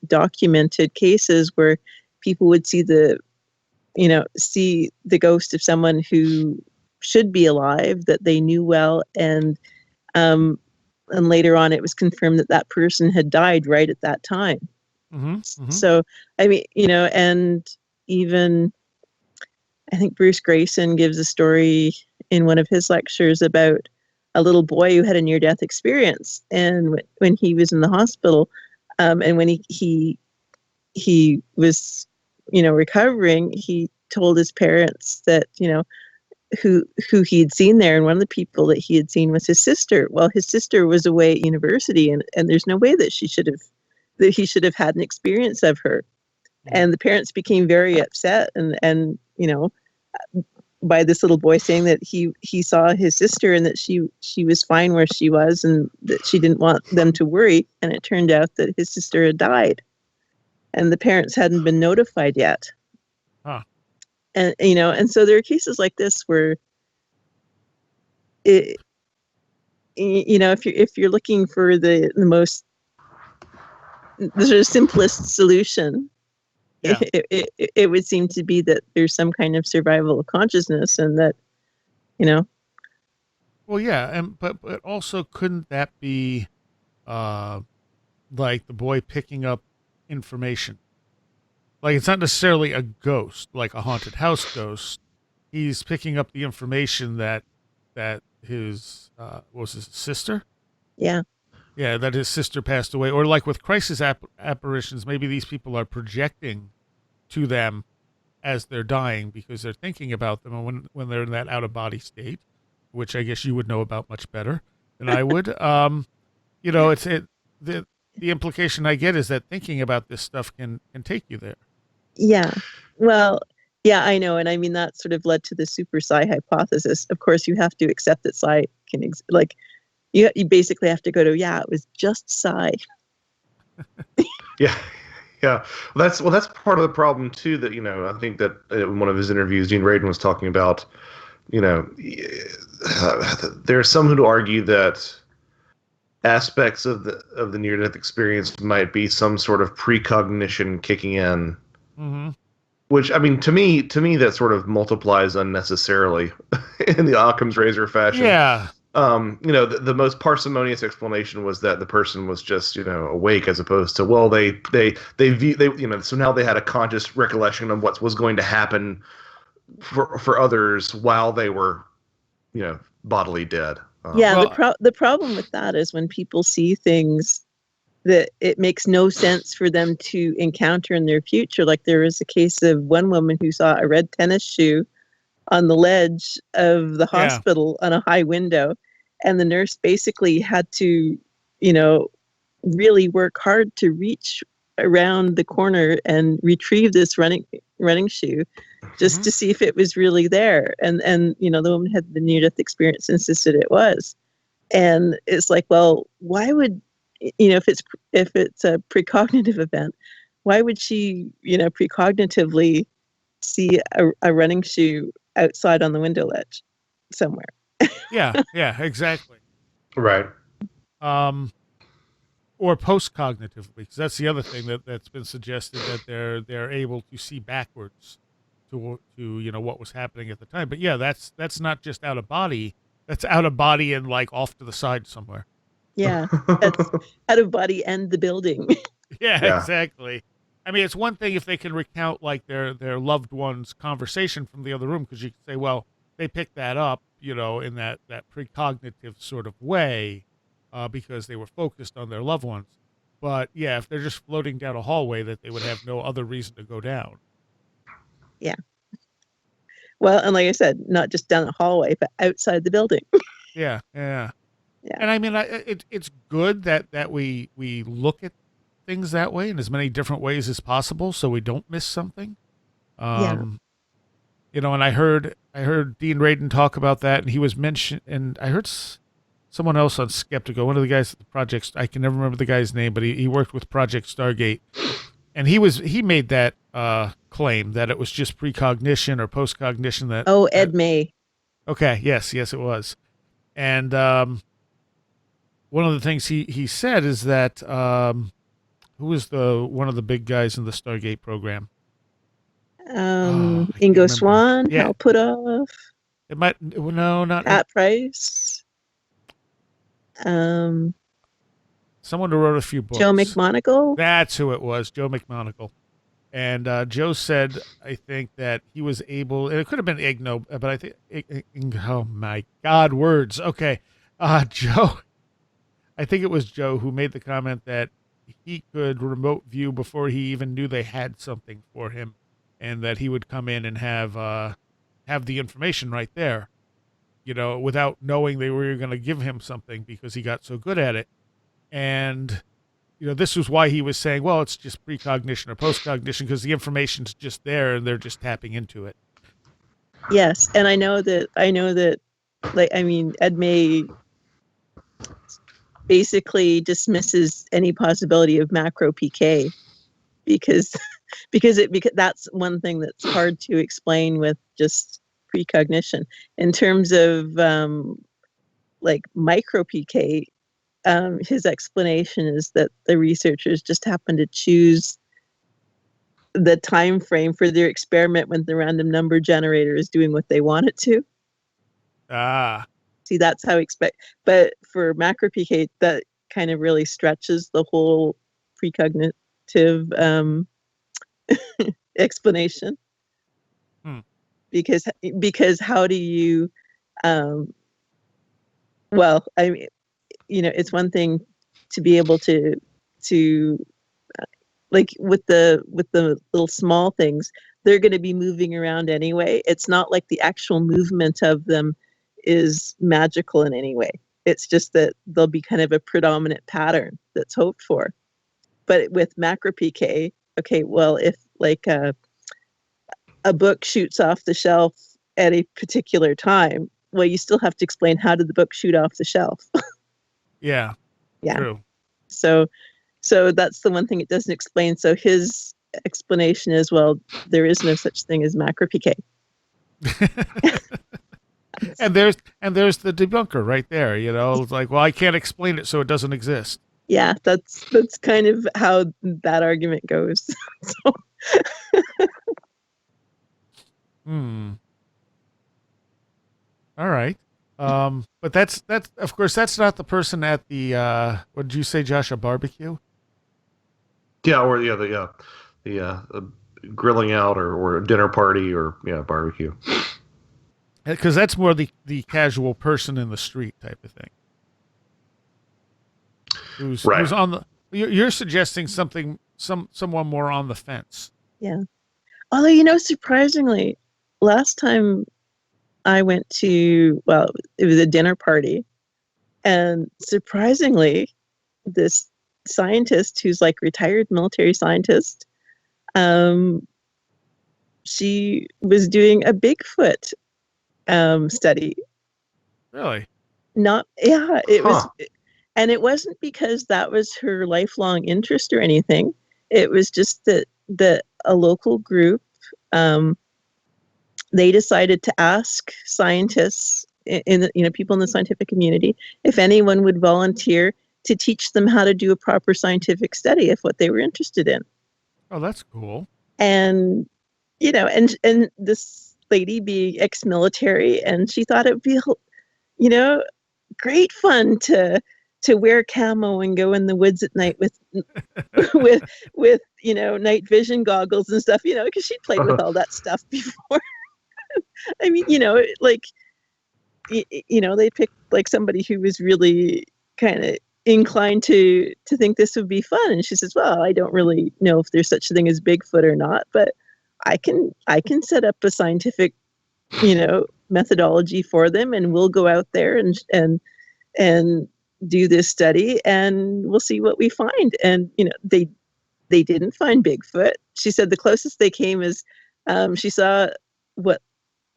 documented cases where people would see the ghost of someone who should be alive that they knew well, and later on it was confirmed that that person had died right at that time.
Mm-hmm. Mm-hmm.
So I mean, and even I think Bruce Grayson gives a story in one of his lectures about a little boy who had a near-death experience, and when he was in the hospital, and when he was recovering, he told his parents that who he had seen there, and one of the people that he had seen was his sister. Well, his sister was away at university, and there's no way that he should have had an experience of her. And the parents became very upset, and by this little boy saying that he saw his sister and that she was fine where she was, and that she didn't want them to worry. And it turned out that his sister had died, and the parents hadn't been notified yet.
Huh.
And so there are cases like this where if you're looking for the sort of simplest solution,
Yeah.
it would seem to be that there's some kind of survival of consciousness, and that
Well, yeah, but also couldn't that be like the boy picking up information? Like, it's not necessarily a ghost, like a haunted house ghost. He's picking up the information that his was his sister?
Yeah.
Yeah, that his sister passed away. Or like with crisis apparitions, maybe these people are projecting to them as they're dying because they're thinking about them, and when they're in that out of body state, which I guess you would know about much better than I would. The implication I get is that thinking about this stuff can take you there.
Yeah. Well, yeah, I know. And I mean, that sort of led to the super psi hypothesis. Of course, you have to accept that psi can, you basically have to go to, yeah, it was just psi.
Yeah. Yeah. Well, that's part of the problem too, that, I think that in one of his interviews, Gene Radin was talking about, there are some who argue that aspects of the near-death experience might be some sort of precognition kicking in.
Mm-hmm.
Which, I mean, to me, that sort of multiplies unnecessarily in the Occam's razor fashion.
Yeah.
The most parsimonious explanation was that the person was just, awake, as opposed to, well, they so now they had a conscious recollection of what was going to happen for others while they were, bodily dead.
Yeah.
Well,
The problem with that is when people see things that it makes no sense for them to encounter in their future. Like, there was a case of one woman who saw a red tennis shoe on the ledge of the hospital on a high window, and the nurse basically had to, really work hard to reach around the corner and retrieve this running shoe just to see if it was really there. And the woman had the near-death experience, insisted it was. And it's like, well, why would, if it's a precognitive event, why would she, precognitively see a running shoe outside on the window ledge somewhere?
yeah, exactly.
Right.
or post-cognitively, because that's the other thing that's been suggested, that they're able to see backwards to what was happening at the time. But yeah, that's not just out of body. That's out of body and like off to the side somewhere.
Yeah, that's out of body and the building.
Yeah,
Yeah.
exactly. I mean, it's one thing if they can recount like their loved one's conversation from the other room, because you can say, well, they picked that up, in that precognitive sort of way, because they were focused on their loved ones. But yeah, if they're just floating down a hallway that they would have no other reason to go down.
Yeah. Well, and like I said, not just down the hallway, but outside the building.
Yeah, yeah.
Yeah.
And I mean, it's good that we look at things that way in as many different ways as possible, so we don't miss something. And I heard Dean Radin talk about that, and he was mentioned, and I heard someone else on Skeptic, one of the guys at the project. I can never remember the guy's name, but he worked with Project Stargate, and he made that claim that it was just precognition or postcognition.
Ed May.
Okay, yes, it was, and one of the things he said is that who was one of the big guys in the Stargate program? I can't
Ingo
remember.
Swann,
Yeah.
Hal Puthoff,
It might no, not
Pat Price,
someone who wrote a few books.
Joe McMoneagle.
That's who it was, Joe McMoneagle. And Joe said, I think that he was able, and it could have been Igno, but I think, oh my God, words. Okay. Joe, I think it was Joe who made the comment that he could remote view before he even knew they had something for him, and that he would come in and have the information right there, without knowing they were going to give him something because he got so good at it. And, this was why he was saying, well, it's just precognition or postcognition, because the information's just there and they're just tapping into it.
Yes, and I know that, Ed May basically dismisses any possibility of macro PK because that's one thing that's hard to explain with just precognition. In terms of micro PK, his explanation is that the researchers just happened to choose the time frame for their experiment when the random number generator is doing what they want it to. See, that's how but for macro PK, that kind of really stretches the whole precognitive explanation. Because how do you it's one thing to be able to with the little small things, they're going to be moving around anyway. It's not like the actual movement of them is magical in any way. It's just that there'll be kind of a predominant pattern that's hoped for. But with macro PK, okay, well, if a book shoots off the shelf at a particular time, well, you still have to explain how did the book shoot off the shelf.
Yeah. True.
So that's the one thing it doesn't explain. So his explanation is, well, there is no such thing as macro PK.
and there's the debunker right there. It's like, well, I can't explain it, so it doesn't exist.
Yeah, that's kind of how that argument goes. So.
All right. But that's of course that's not the person at the what did you say, Josh? A barbecue?
Yeah, or the grilling out or a dinner party or barbecue.
Because that's more the casual person in the street type of thing. Who's on the? You're suggesting someone more on the fence.
Yeah. Although surprisingly, last time I went to, it was a dinner party, and surprisingly, this scientist who's retired military scientist, she was doing a Bigfoot study.
Really?
It was, and it wasn't because that was her lifelong interest or anything. It was just that a local group, they decided to ask scientists in people in the scientific community if anyone would volunteer to teach them how to do a proper scientific study of what they were interested in.
Oh, that's cool.
And, and this lady being ex-military, and she thought it would be, great fun to wear camo and go in the woods at night with with night vision goggles and stuff, because she'd played with all that stuff before. I mean, they picked like somebody who was really kind of inclined to think this would be fun, and she says, well, I don't really know if there's such a thing as Bigfoot or not, but I can set up a scientific methodology for them, and we'll go out there and do this study, and we'll see what we find. And they didn't find Bigfoot. She said the closest they came is she saw what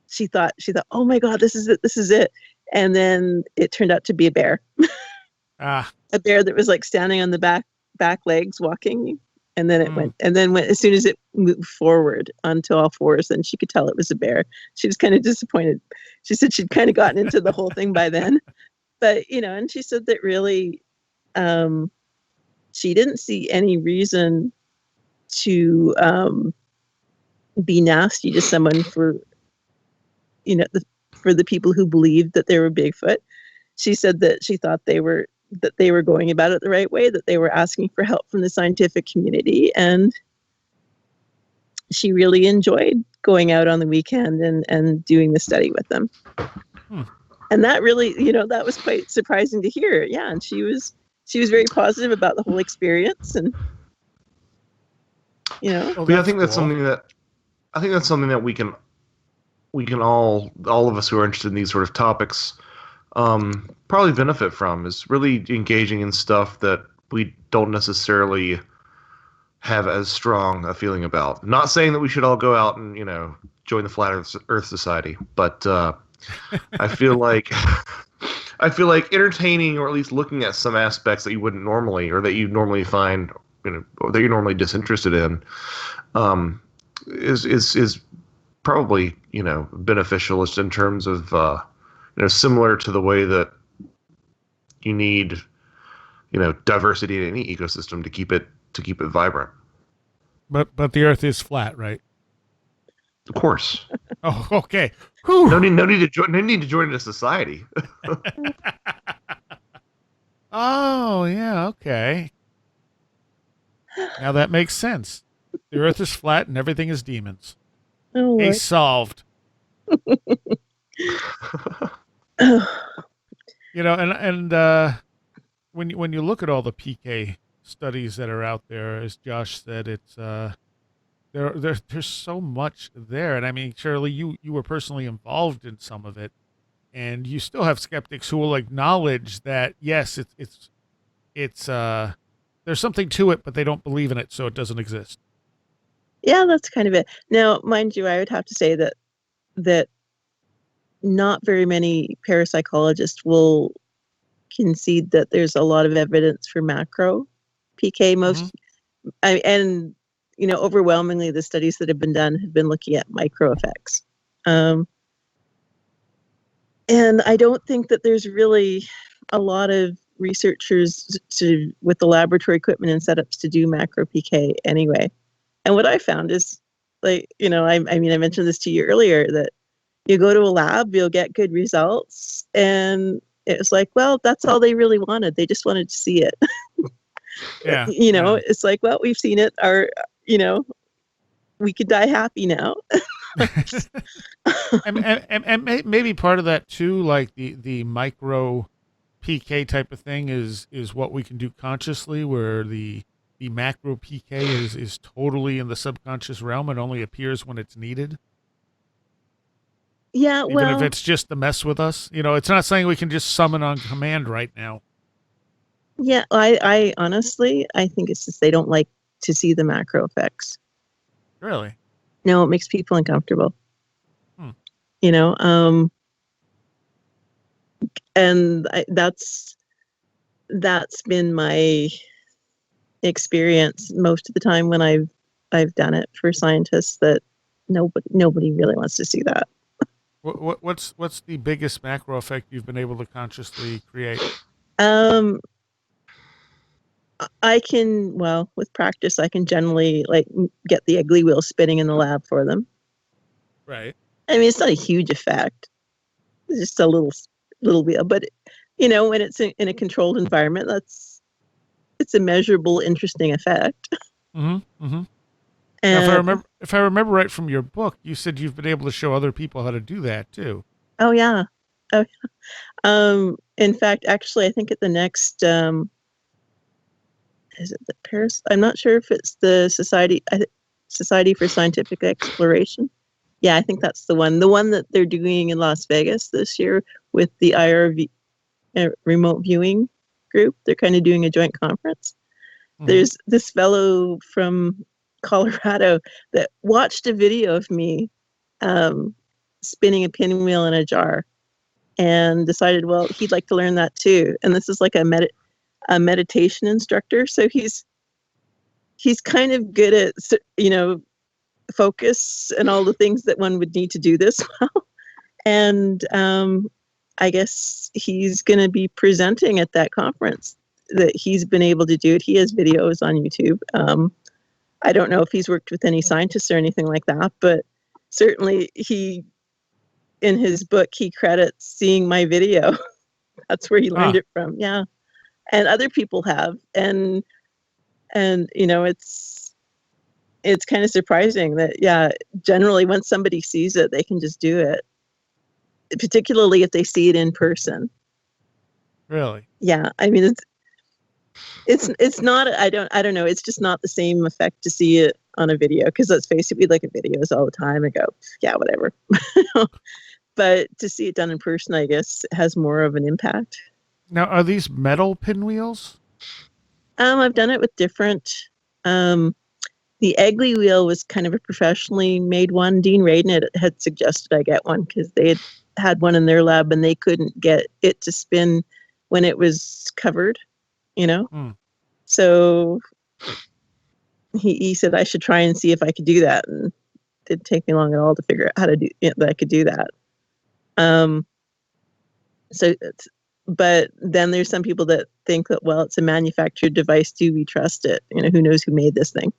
she thought, oh my God, this is it. And then it turned out to be a bear. A bear that was like standing on the back legs walking, and then it went as soon as it moved forward onto all fours, then she could tell it was a bear. She was kind of disappointed. She said she'd kind of gotten into the whole thing by then, but and she said that really she didn't see any reason to be nasty to someone for for the people who believed that they were Bigfoot. She said that she thought they were going about it the right way, that they were asking for help from the scientific community, and she really enjoyed going out on the weekend and doing the study with them. And that really, that was quite surprising to hear. Yeah, and she was very positive about the whole experience, and
Well, I think that's something that we can all of us who are interested in these sort of topics probably benefit from, is really engaging in stuff that we don't necessarily have as strong a feeling about. Not saying that we should all go out and join the Flat Earth Society, but I feel like entertaining, or at least looking at some aspects that you wouldn't normally, or that you normally find, or that you're normally disinterested in, is probably beneficial, just in terms of similar to the way that you need diversity in any ecosystem to keep it vibrant.
But the Earth is flat, right?
Of course.
Oh, okay. Whew.
No need to join a society.
Oh, yeah, okay. Now that makes sense. The Earth is flat and everything is demons.
Oh,
Case solved. And when you look at all the PK studies that are out there, as Josh said, it's there's so much there. And I mean, Shirley, you were personally involved in some of it, and you still have skeptics who will acknowledge that yes, it's there's something to it, but they don't believe in it, so it doesn't exist.
Yeah, that's kind of it. Now, mind you, I would have to say that not very many parapsychologists will concede that there's a lot of evidence for macro PK. Overwhelmingly, the studies that have been done have been looking at micro effects. And I don't think that there's really a lot of researchers with the laboratory equipment and setups to do macro PK anyway. And what I found is, I mentioned this to you earlier, that you go to a lab, you'll get good results, and it was like, well, that's all they really wanted. They just wanted to see it.
Yeah.
It's like, well, we've seen it. We could die happy now.
and maybe part of that too, like the micro PK type of thing is what we can do consciously, where the macro PK is totally in the subconscious realm and only appears when it's needed.
Yeah,
even if it's just to mess with us. It's not saying we can just summon on command right now.
Yeah, I honestly, I think it's just they don't like to see the macro effects.
Really?
No, it makes people uncomfortable. And that's been my experience most of the time when I've done it for scientists, that nobody really wants to see that.
What's the biggest macro effect you've been able to consciously create?
I can, well, with practice, I can generally like get the ugly wheel spinning in the lab for them.
Right.
I mean, it's not a huge effect. It's just a little wheel, but when it's in a controlled environment, it's a measurable, interesting effect.
Mm-hmm. Mm-hmm. Now,
And
if I remember right from your book, you said you've been able to show other people how to do that too.
oh yeah, oh, in fact, actually, I think at the next is it the Paris? I'm not sure if it's the Society for Scientific Exploration. Yeah, I think that's the one. The one that they're doing in Las Vegas this year with the IRV remote viewing group. They're kind of doing a joint conference.
Mm-hmm.
There's this fellow from Colorado that watched a video of me spinning a pinwheel in a jar and decided, well, he'd like to learn that too. And this is like a meditation instructor. So he's kind of good at, focus and all the things that one would need to do this well. And I guess he's going to be presenting at that conference that he's been able to do it. He has videos on YouTube. I don't know if he's worked with any scientists or anything like that, but certainly in his book, he credits seeing my video. That's where he learned it from. Yeah. And other people have. And it's kind of surprising that, yeah, generally when somebody sees it, they can just do it, particularly if they see it in person.
Really?
Yeah. I mean, it's not, I don't know. It's just not the same effect to see it on a video, because let's face it, we look at videos all the time and go, yeah, whatever. But to see it done in person, I guess, has more of an impact.
Now, are these metal pinwheels?
I've done it with different, the Egley wheel was kind of a professionally made one. Dean Radin had suggested I get one because they had one in their lab and they couldn't get it to spin when it was covered, So he said I should try and see if I could do that. And it didn't take me long at all to figure out how to do that I could do that. But then there's some people that think that, well, it's a manufactured device. Do we trust it? Who knows who made this thing?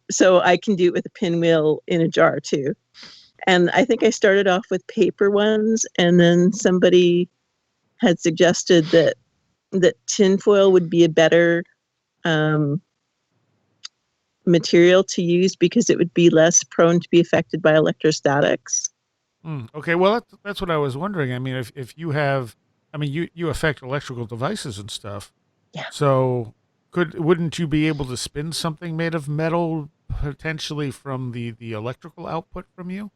So I can do it with a pinwheel in a jar too. And I think I started off with paper ones, and then somebody had suggested that tinfoil would be a better material to use because it would be less prone to be affected by electrostatics.
Okay, well, that's what I was wondering. I mean, if you have, I mean, you affect electrical devices and stuff.
Yeah.
So wouldn't you be able to spin something made of metal potentially from the electrical output from you?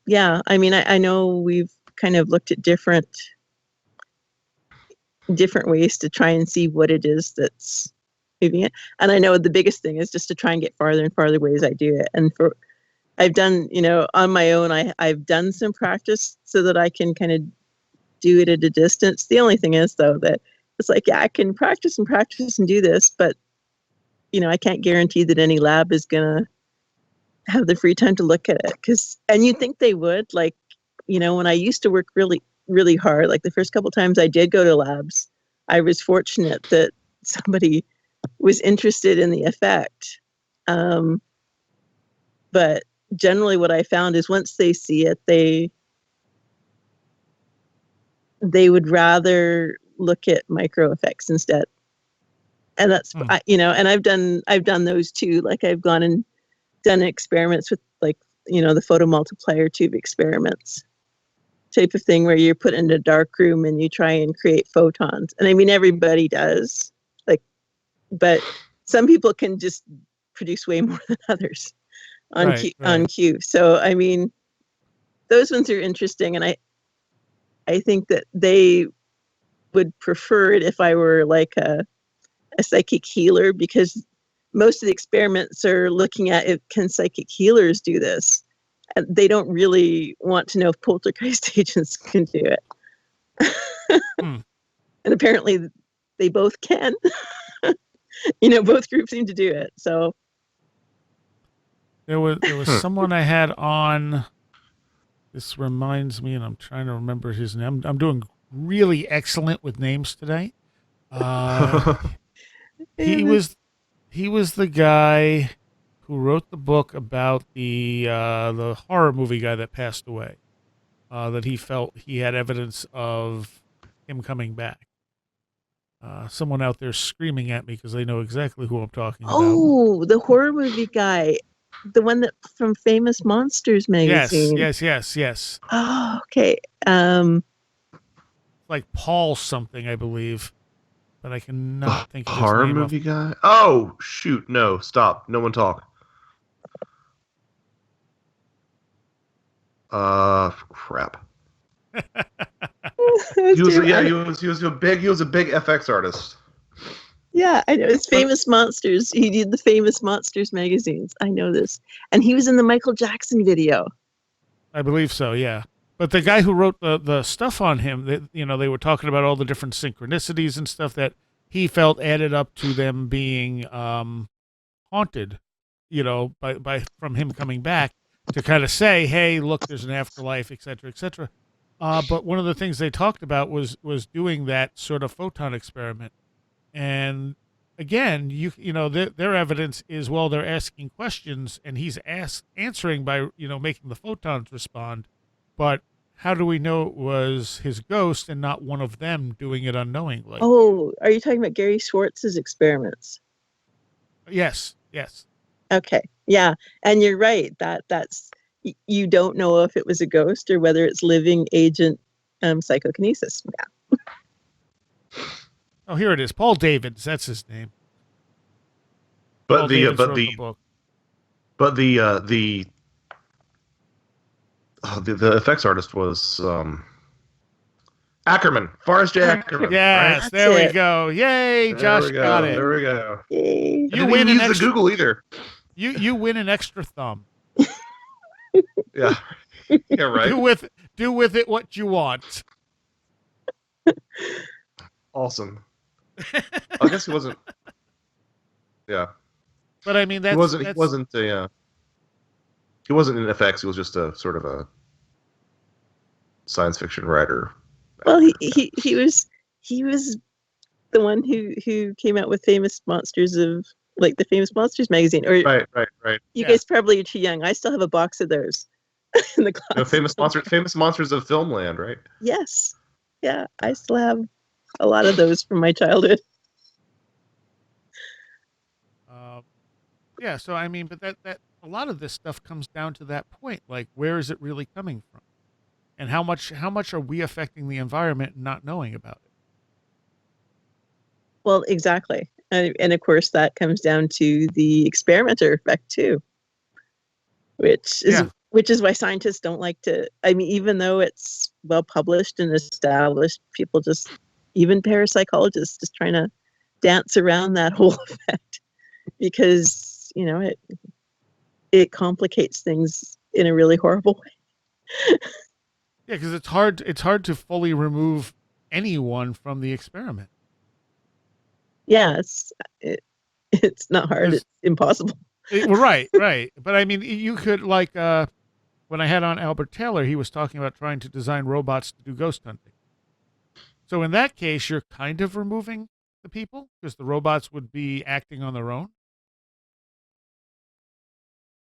Yeah. I mean, I know we've kind of looked at different ways to try and see what it is that's moving it. And I know the biggest thing is just to try and get farther and farther ways I do it. And I've done, on my own, I've done some practice so that I can kind of do it at a distance. The only thing is, though, that it's like, yeah, I can practice and do this, but, I can't guarantee that any lab is going to have the free time to look at it. And you'd think they would, like, when I used to work really, really hard, like the first couple times I did go to labs, I was fortunate that somebody was interested in the effect. But generally what I found is once they see it, they would rather look at micro effects instead. And that's, and I've done those too. Like I've gone and done experiments with the photomultiplier tube experiments type of thing where you're put in a dark room and you try and create photons. And I mean, everybody does, but some people can just produce way more than others on cue. So, I mean, those ones are interesting. And I think that they would prefer it if I were like a psychic healer, because most of the experiments are looking at can psychic healers do this? And they don't really want to know if poltergeist agents can do it. And apparently they both can. Both groups seem to do it. So
there was someone I had on. This reminds me, and I'm trying to remember his name. I'm doing really excellent with names today. Uh,
Yeah,
he was he was the guy who wrote the book about the horror movie guy that passed away. That he felt he had evidence of him coming back. Someone out there screaming at me because they know exactly who I'm talking about.
oh, the horror movie guy, the one that from Famous Monsters
Yes,
magazine.
yes, yes, yes.
Oh, okay. Um,
Like Paul something, I believe, but I cannot
The
think of his
horror
name off.
movie guy? Oh, shoot. No, stop. No one talk. Crap. He
that's
was,
terrible.
yeah, he was a big FX artist.
Yeah, I know. It's
But
Famous Monsters. He did the Famous Monsters magazines. I know this. And he was in the Michael Jackson video.
I believe so, yeah. But the guy who wrote the stuff on him, they were talking about all the different synchronicities and stuff that he felt added up to them being haunted, by from him coming back to kind of say, hey, look, there's an afterlife, et cetera, et cetera. But one of the things they talked about was doing that sort of photon experiment. And again, their evidence is, well, they're asking questions and he's answering by making the photons respond. But how do we know it was his ghost and not one of them doing it unknowingly?
Oh, are you talking about Gary Schwartz's experiments?
Yes, yes.
Okay. Yeah. And you're right. That's you don't know if it was a ghost or whether it's living agent psychokinesis. Yeah.
Oh, here it is. Paul Davids, that's his name.
but
Paul
the
Davids wrote the book.
but the effects artist was Ackerman, Forrest J. Ackerman, right?
Yes,
That's
there we
it.
go. Yay,
There
Josh
we
got
go.
it.
There we go.
Yay.
I
You
didn't
win
even
an
use the
extra.
Google either.
You win an extra thumb.
Yeah. Yeah, right.
Do with it what you want.
Awesome. I guess he wasn't. Yeah,
But I mean,
he wasn't.
that's
He wasn't in FX. He was just a sort of a science fiction writer.
Well, he was the one who came out with Famous Monsters of like the Famous Monsters magazine. Or
Right, right, right.
you
Yeah.
guys probably are too young. I still have a box of those in the closet.
Famous monsters of Filmland, right?
Yes. Yeah, I still have a lot of those from my childhood.
yeah. So I mean, but that a lot of this stuff comes down to that point. Like, where is it really coming from, and how much are we affecting the environment and not knowing about it?
Well, exactly. And of course, that comes down to the experimenter effect too, which is
Yeah.
which is why scientists don't like to. I mean, even though it's well published and established, people just even parapsychologists just trying to dance around that whole effect because it complicates things in a really horrible way.
Yeah, because it's hard to fully remove anyone from the experiment.
Yeah, it's not hard.
'Cause
It's impossible.
well, right. But I mean, you could like when I had on Albert Taylor, he was talking about trying to design robots to do ghost hunting. So in that case, you're kind of removing the people because the robots would be acting on their own.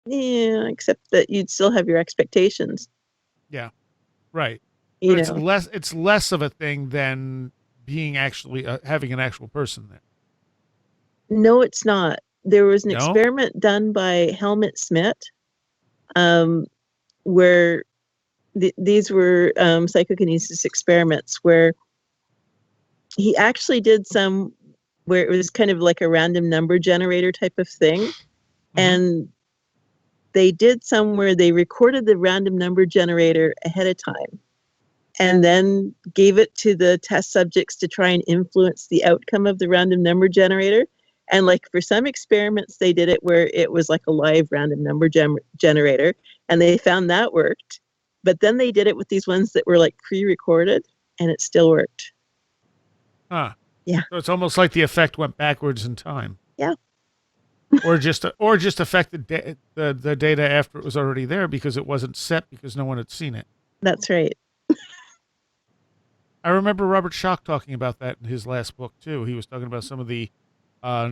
Yeah, except that you'd still have your expectations.
Yeah, right.
You
But
know,
it's less of a thing than being actually having an actual person there.
no, it's not. There was an
No.
experiment done by Helmut Schmidt, where these were psychokinesis experiments where he actually did some where it was kind of like a random number generator type of thing.
Mhm.
And they did some where they recorded the random number generator ahead of time and then gave it to the test subjects to try and influence the outcome of the random number generator. And like for some experiments, they did it where it was like a live random number generator, and they found that worked. But then they did it with these ones that were like pre-recorded, and it still worked.
Huh.
Yeah.
So it's almost like the effect went backwards in time.
Yeah.
or just affected the data after it was already there because it wasn't set because no one had seen it.
That's right.
I remember Robert Schoch talking about that in his last book too. He was talking about some of the uh,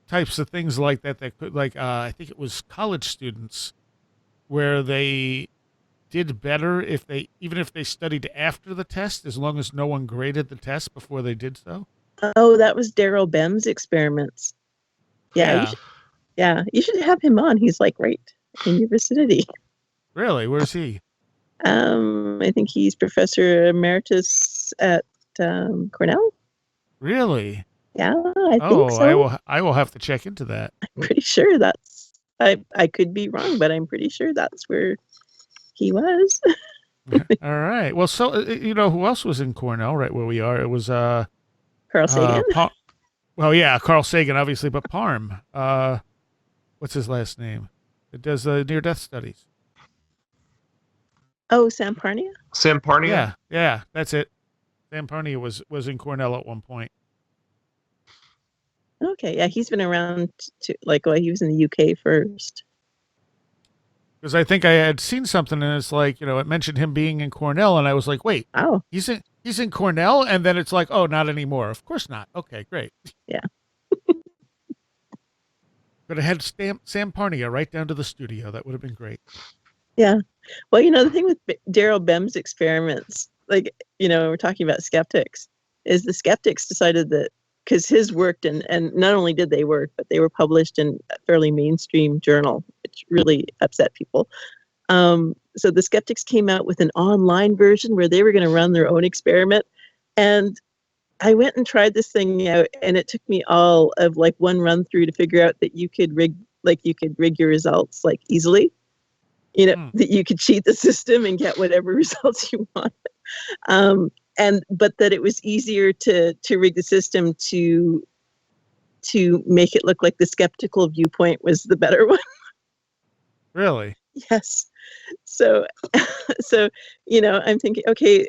types of things like that could, like I think it was college students, where they did better if they even if they studied after the test, as long as no one graded the test before they did so.
Oh, that was Daryl Bem's experiments. Yeah,
Yeah,
you should have him on. He's like right in your vicinity.
really. Where's he?
I think he's professor emeritus at Cornell.
Really?
Yeah, I think
Oh, I
so.
will. I will have to check into that.
I'm pretty sure that's. I could be wrong, but I'm pretty sure that's where he was.
All right. Well, so you know who else was in Cornell, right where we are? It was
Carl Sagan.
well, yeah, Carl Sagan, obviously, but Parm. What's his last name? It does near death studies.
Oh, Sam Parnia.
Sam Parnia?
Yeah, that's it. Sam Parnia was in Cornell at one point.
Okay, yeah, he's been around to like well, he was in the UK first.
Because I think I had seen something and it's like, it mentioned him being in Cornell and I was like, wait,
Oh,
he's in Cornell, and then it's like, oh, not anymore. Of course not. Okay, great.
yeah.
Could have had Sam Parnia right down to the studio. That would have been great.
Yeah. Well, the thing with Daryl Bem's experiments, like, we're talking about skeptics, is the skeptics decided that because his worked and not only did they work, but they were published in a fairly mainstream journal, which really upset people. So the skeptics came out with an online version where they were going to run their own experiment. And I went and tried this thing out, and it took me all of like one run through to figure out that you could rig your results like easily. That you could cheat the system and get whatever results you want. But that it was easier to rig the system to make it look like the skeptical viewpoint was the better one.
Really?
Yes. So, I'm thinking, okay,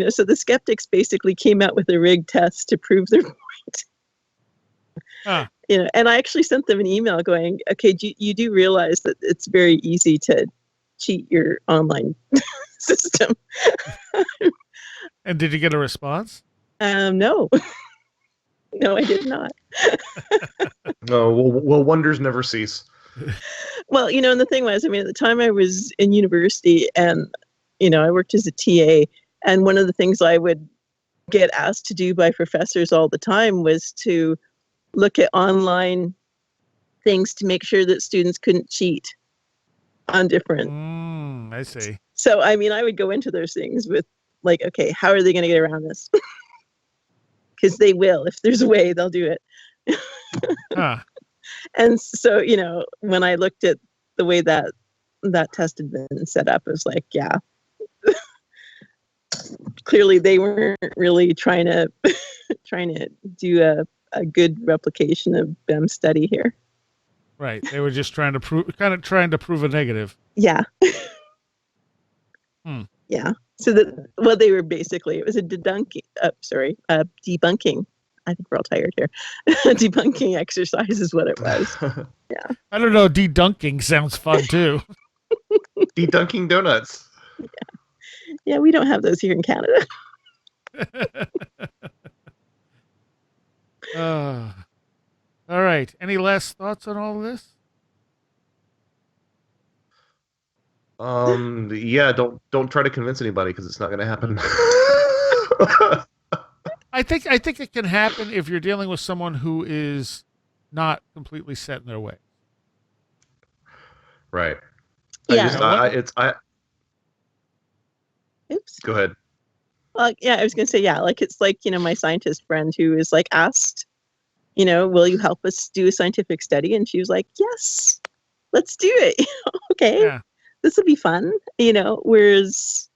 so the skeptics basically came out with a rigged test to prove their point.
Huh.
And I actually sent them an email going, okay, you do realize that it's very easy to cheat your online system.
And did you get a response?
No. No, I did not.
No, well, wonders never cease.
Well, and the thing was, at the time I was in university and, I worked as a TA, and one of the things I would get asked to do by professors all the time was to look at online things to make sure that students couldn't cheat on different.
I see.
So, I would go into those things with like, okay, how are they going to get around this? Because they will. If there's a way, they'll do it.
Huh.
And so, when I looked at the way that test had been set up, it was like, yeah, clearly they weren't really trying to do a good replication of Bem's study here.
Right. They were just trying to prove a negative.
Yeah. Yeah. So they were basically, it was a debunking. I think we're all tired here. Debunking exercise is what it was. Yeah.
I don't know. De-dunking sounds fun too.
De-dunking donuts.
Yeah, we don't have those here in Canada.
All right. Any last thoughts on all of this?
Yeah, don't try to convince anybody because it's not going to happen.
I think it can happen if you're dealing with someone who is not completely set in their way.
Right.
Yeah. Oops.
Go ahead.
Yeah, I was going to say, yeah, like it's like, my scientist friend who is like asked, will you help us do a scientific study? And she was like, yes, let's do it. Okay.
Yeah.
This will be fun, whereas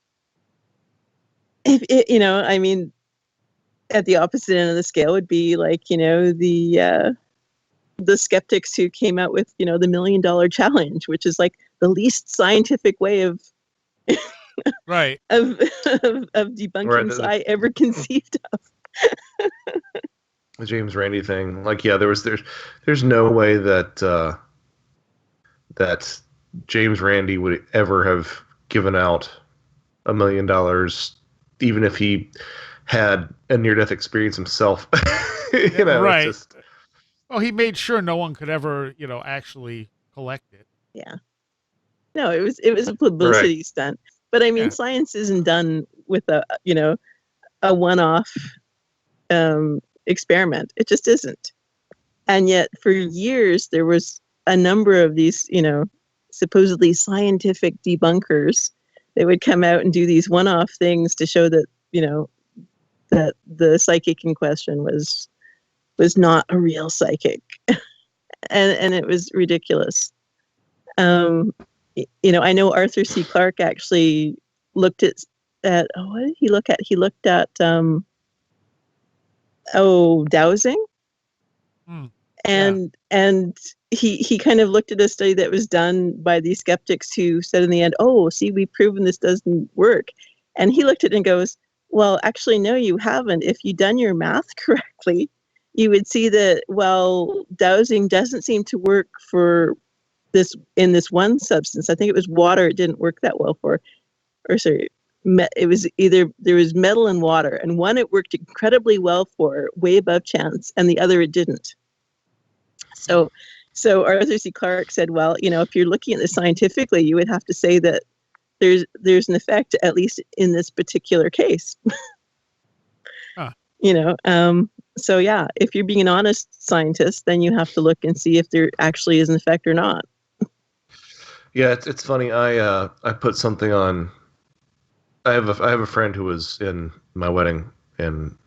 if it, at the opposite end of the scale would be like, the skeptics who came out with, the $1 million challenge, which is like the least scientific way of
right
of debunking I ever conceived of.
The James Randi thing, like, yeah, there's no way that James Randi would ever have given out $1 million even if he had a near-death experience himself. It's
Right.
just
Well, he made sure no one could ever, actually collect it.
Yeah. No, it was a
right.
publicity stunt. But I mean,
Yeah.
science isn't done with a one-off experiment. It just isn't. And yet, for years, there was a number of these, supposedly scientific debunkers that would come out and do these one-off things to show that, that the psychic in question was not a real psychic, and it was ridiculous. I know Arthur C. Clarke actually looked at what did he look at? He looked at dowsing.
Hmm.
And he kind of looked at a study that was done by these skeptics who said in the end, oh, see, we've proven this doesn't work. And he looked at it and goes, well, actually, no, you haven't. If you'd done your math correctly, you would see that, well, dowsing doesn't seem to work for this in this one substance. I think it was water it didn't work that well for. Or sorry, it was either there was metal and water, and one it worked incredibly well for, way above chance, and the other it didn't. So Arthur C. Clarke said, well, if you're looking at this scientifically, you would have to say that there's an effect, at least in this particular case.
Huh.
So yeah, if you're being an honest scientist, then you have to look and see if there actually is an effect or not.
Yeah, it's funny. I put something on. I have a friend who was in my wedding, and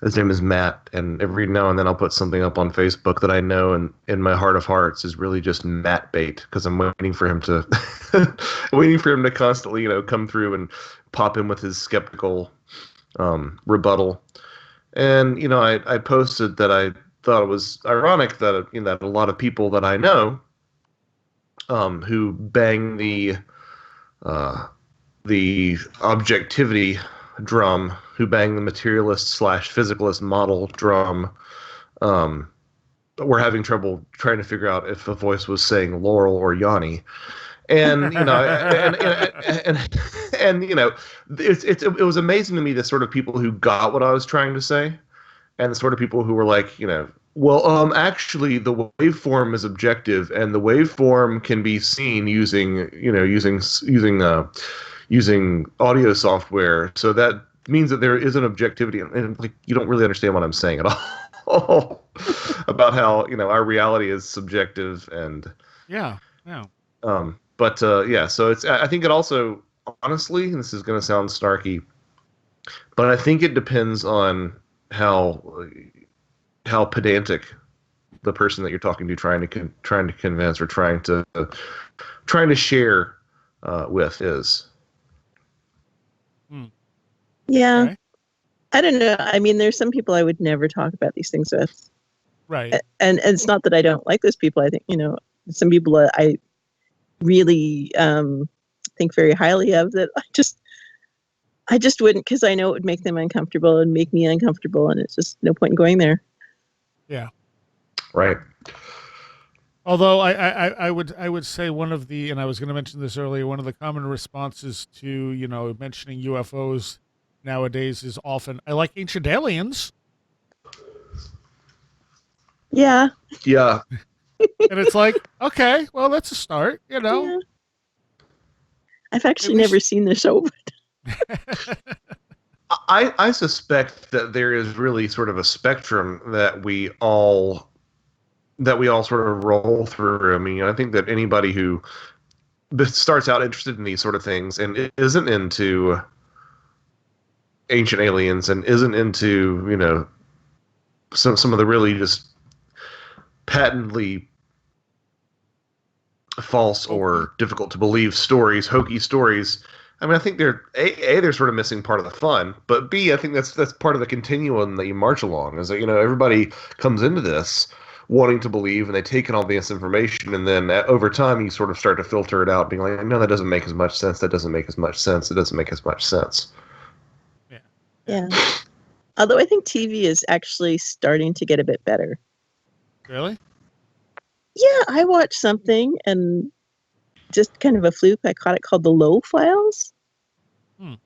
his name is Matt. And every now and then I'll put something up on Facebook that I know, and in my heart of hearts, is really just Matt bait, because I'm waiting for him to, constantly, come through and pop in with his skeptical rebuttal. And I posted that I thought it was ironic that that a lot of people that I know, who bang the objectivity drum, who bang the materialist / physicalist model drum, we're having trouble trying to figure out if a voice was saying Laurel or Yanni. And it was amazing to me, the sort of people who got what I was trying to say, and the sort of people who were like, well, actually, the waveform is objective, and the waveform can be seen using audio software. So that means that there is an objectivity, and like, you don't really understand what I'm saying at all about how our reality is subjective. And
Yeah.
so I think it also, honestly, and this is going to sound snarky, but I think it depends on how pedantic the person that you're talking to, trying to convince, or trying to share with is.
Yeah.
Okay.
I don't know. I mean, there's some people I would never talk about these things with.
Right.
And it's not that I don't like those people. I think, some people I really think very highly of, that I just wouldn't, because I know it would make them uncomfortable and make me uncomfortable, and it's just no point in going there.
Yeah.
Right.
Although I would say one of the, and I was going to mention this earlier, one of the common responses to, mentioning UFOs nowadays is often, I like ancient aliens.
Yeah.
Yeah.
And it's like, okay, well, that's a start,
Yeah. I've actually never seen the show.
I suspect that there is really sort of a spectrum that we all sort of roll through. I mean, I think that anybody who starts out interested in these sort of things and isn't into ancient aliens and isn't into, some of the really just patently false or difficult to believe stories, hokey stories. I mean, I think they're sort of missing part of the fun, but B, I think that's part of the continuum that you march along. Is that everybody comes into this wanting to believe, and they take in all this information, and then over time you sort of start to filter it out, being like, no, that doesn't make as much sense. That doesn't make as much sense. It doesn't make as much sense.
Yeah. Although I think TV is actually starting to get a bit better.
Really?
Yeah, I watched something, and just kind of a fluke, I caught it, called The Low Files.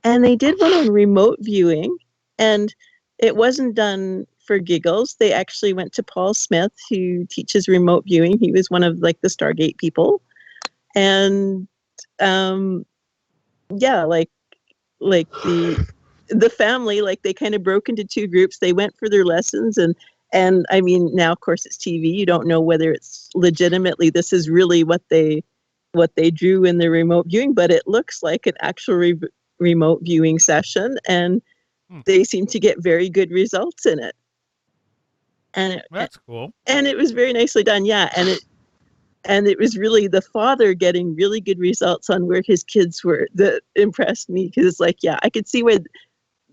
And they did one on remote viewing, and it wasn't done for giggles. They actually went to Paul Smith, who teaches remote viewing. He was one of like the Stargate people. And yeah, like the family, like they kind of broke into two groups. They went for their lessons, and I mean, now of course it's TV. You don't know whether it's legitimately this is really what they drew in the remote viewing, but it looks like an actual remote viewing session, and they seem to get very good results in it. And
That's cool.
And it was very nicely done, yeah. And it was really the father getting really good results on where his kids were that impressed me, because it's like, yeah, I could see where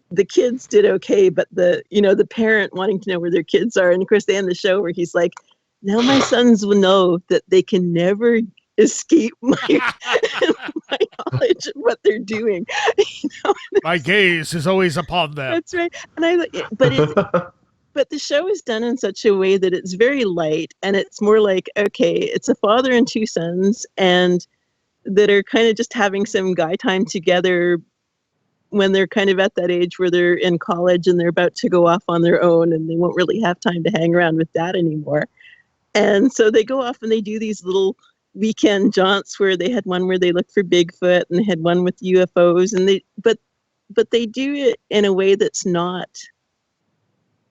the kids did okay, but the parent wanting to know where their kids are. And of course, they end the show where he's like, now my sons will know that they can never escape my my knowledge of what they're doing.
My gaze is always upon them.
That's right. And but the show is done in such a way that it's very light, and it's more like, okay, it's a father and two sons, and that are kind of just having some guy time together when they're kind of at that age where they're in college and they're about to go off on their own, and they won't really have time to hang around with dad anymore. And so they go off and they do these little weekend jaunts, where they had one where they looked for Bigfoot, and they had one with UFOs, and but they do it in a way that's not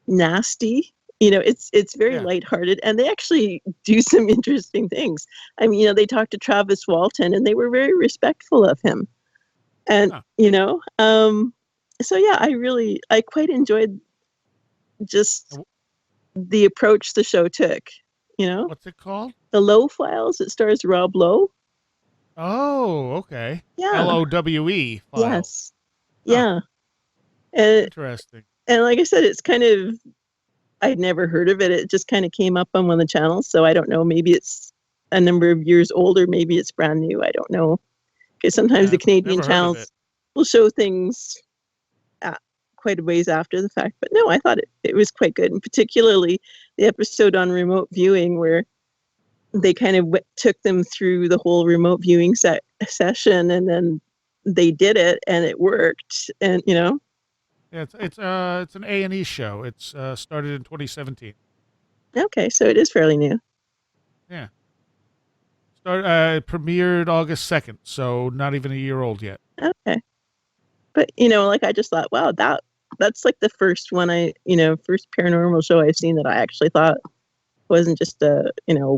nasty. It's very lighthearted, and they actually do some interesting things. I mean, they talked to Travis Walton, and they were very respectful of him. And so yeah, I quite enjoyed just the approach the show took.
What's it called?
The Lowe Files. It stars Rob Lowe.
Oh, okay.
Yeah.
LOWE files.
Yes. Yeah. And,
interesting.
And like I said, it's kind of, I'd never heard of it. It just kind of came up on one of the channels. So I don't know. Maybe it's a number of years old, or maybe it's brand new. I don't know. Because sometimes the Canadian channels will show things quite a ways after the fact. But no, I thought it was quite good. And particularly the episode on remote viewing, where they kind of took them through the whole remote viewing session, and then they did it and it worked. And,
Yeah, it's an A&E show. It's started in 2017.
Okay, so it is fairly new.
Yeah. Premiered August 2nd, so not even a year old yet.
Okay. But, like I just thought, wow, that's like the first one first paranormal show I've seen that I actually thought wasn't just a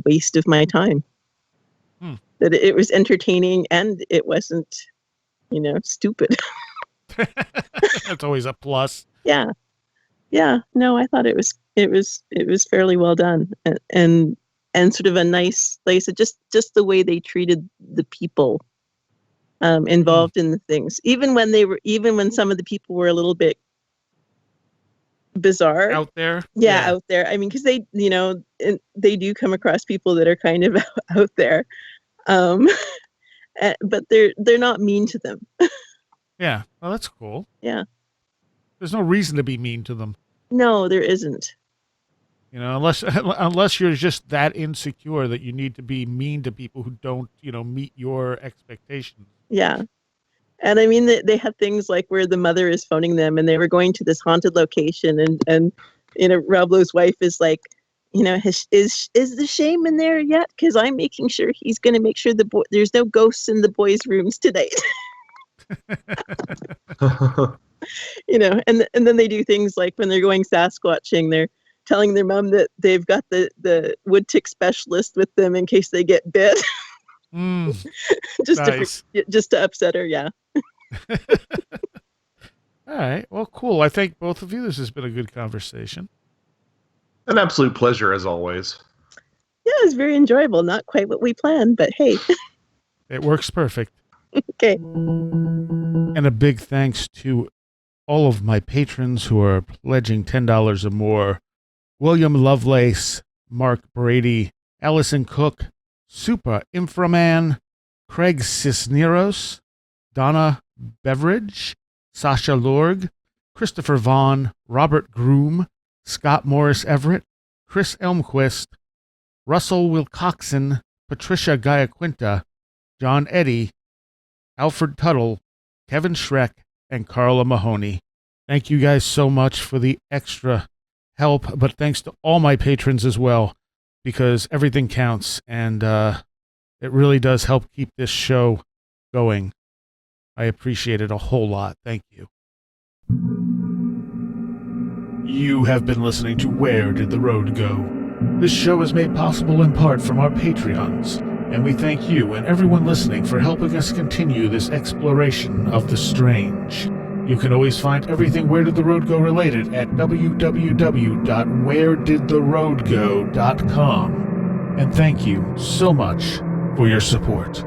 waste of my time. That it was entertaining, and it wasn't, stupid.
That's always a plus.
Yeah. No, I thought it was fairly well done, and sort of a nice place. Just the way they treated the people involved in the things, even when some of the people were a little bit bizarre
out there.
Yeah, out there. I mean, because they they do come across people that are kind of out there, but they're not mean to them.
Yeah, well, that's cool.
Yeah,
there's no reason to be mean to them.
No, there isn't.
Unless you're just that insecure that you need to be mean to people who don't meet your expectations.
Yeah. And I mean, they had things like where the mother is phoning them, and they were going to this haunted location, and Rob Lowe's wife is like, is the shame in there yet? Because I'm making sure he's going to make sure there's no ghosts in the boys' rooms tonight. And then they do things like when they're going Sasquatching, they're telling their mom that they've got the wood tick specialist with them in case they get bit. just to upset her. Yeah.
All right. Well, cool. I thank both of you. This has been a good conversation.
An absolute pleasure, as always.
Yeah, it was very enjoyable. Not quite what we planned, but hey.
It works perfect.
Okay.
And a big thanks to all of my patrons who are pledging $10 or more. William Lovelace, Mark Brady, Allison Cook, Super Inframan, Craig Cisneros, Donna Beveridge, Sasha Lorg, Christopher Vaughn, Robert Groom, Scott Morris Everett, Chris Elmquist, Russell Wilcoxon, Patricia Giaquinta, John Eddy, Alfred Tuttle, Kevin Schreck, and Carla Mahoney. Thank you guys so much for the extra help, but thanks to all my patrons as well, because everything counts, and it really does help keep this show going. I appreciate it a whole lot. Thank you. You have been listening to Where Did the Road Go? This show is made possible in part from our Patreons, and we thank you and everyone listening for helping us continue this exploration of the strange. You can always find everything Where Did the Road Go related at www.wheredidtheroadgo.com. And thank you so much for your support.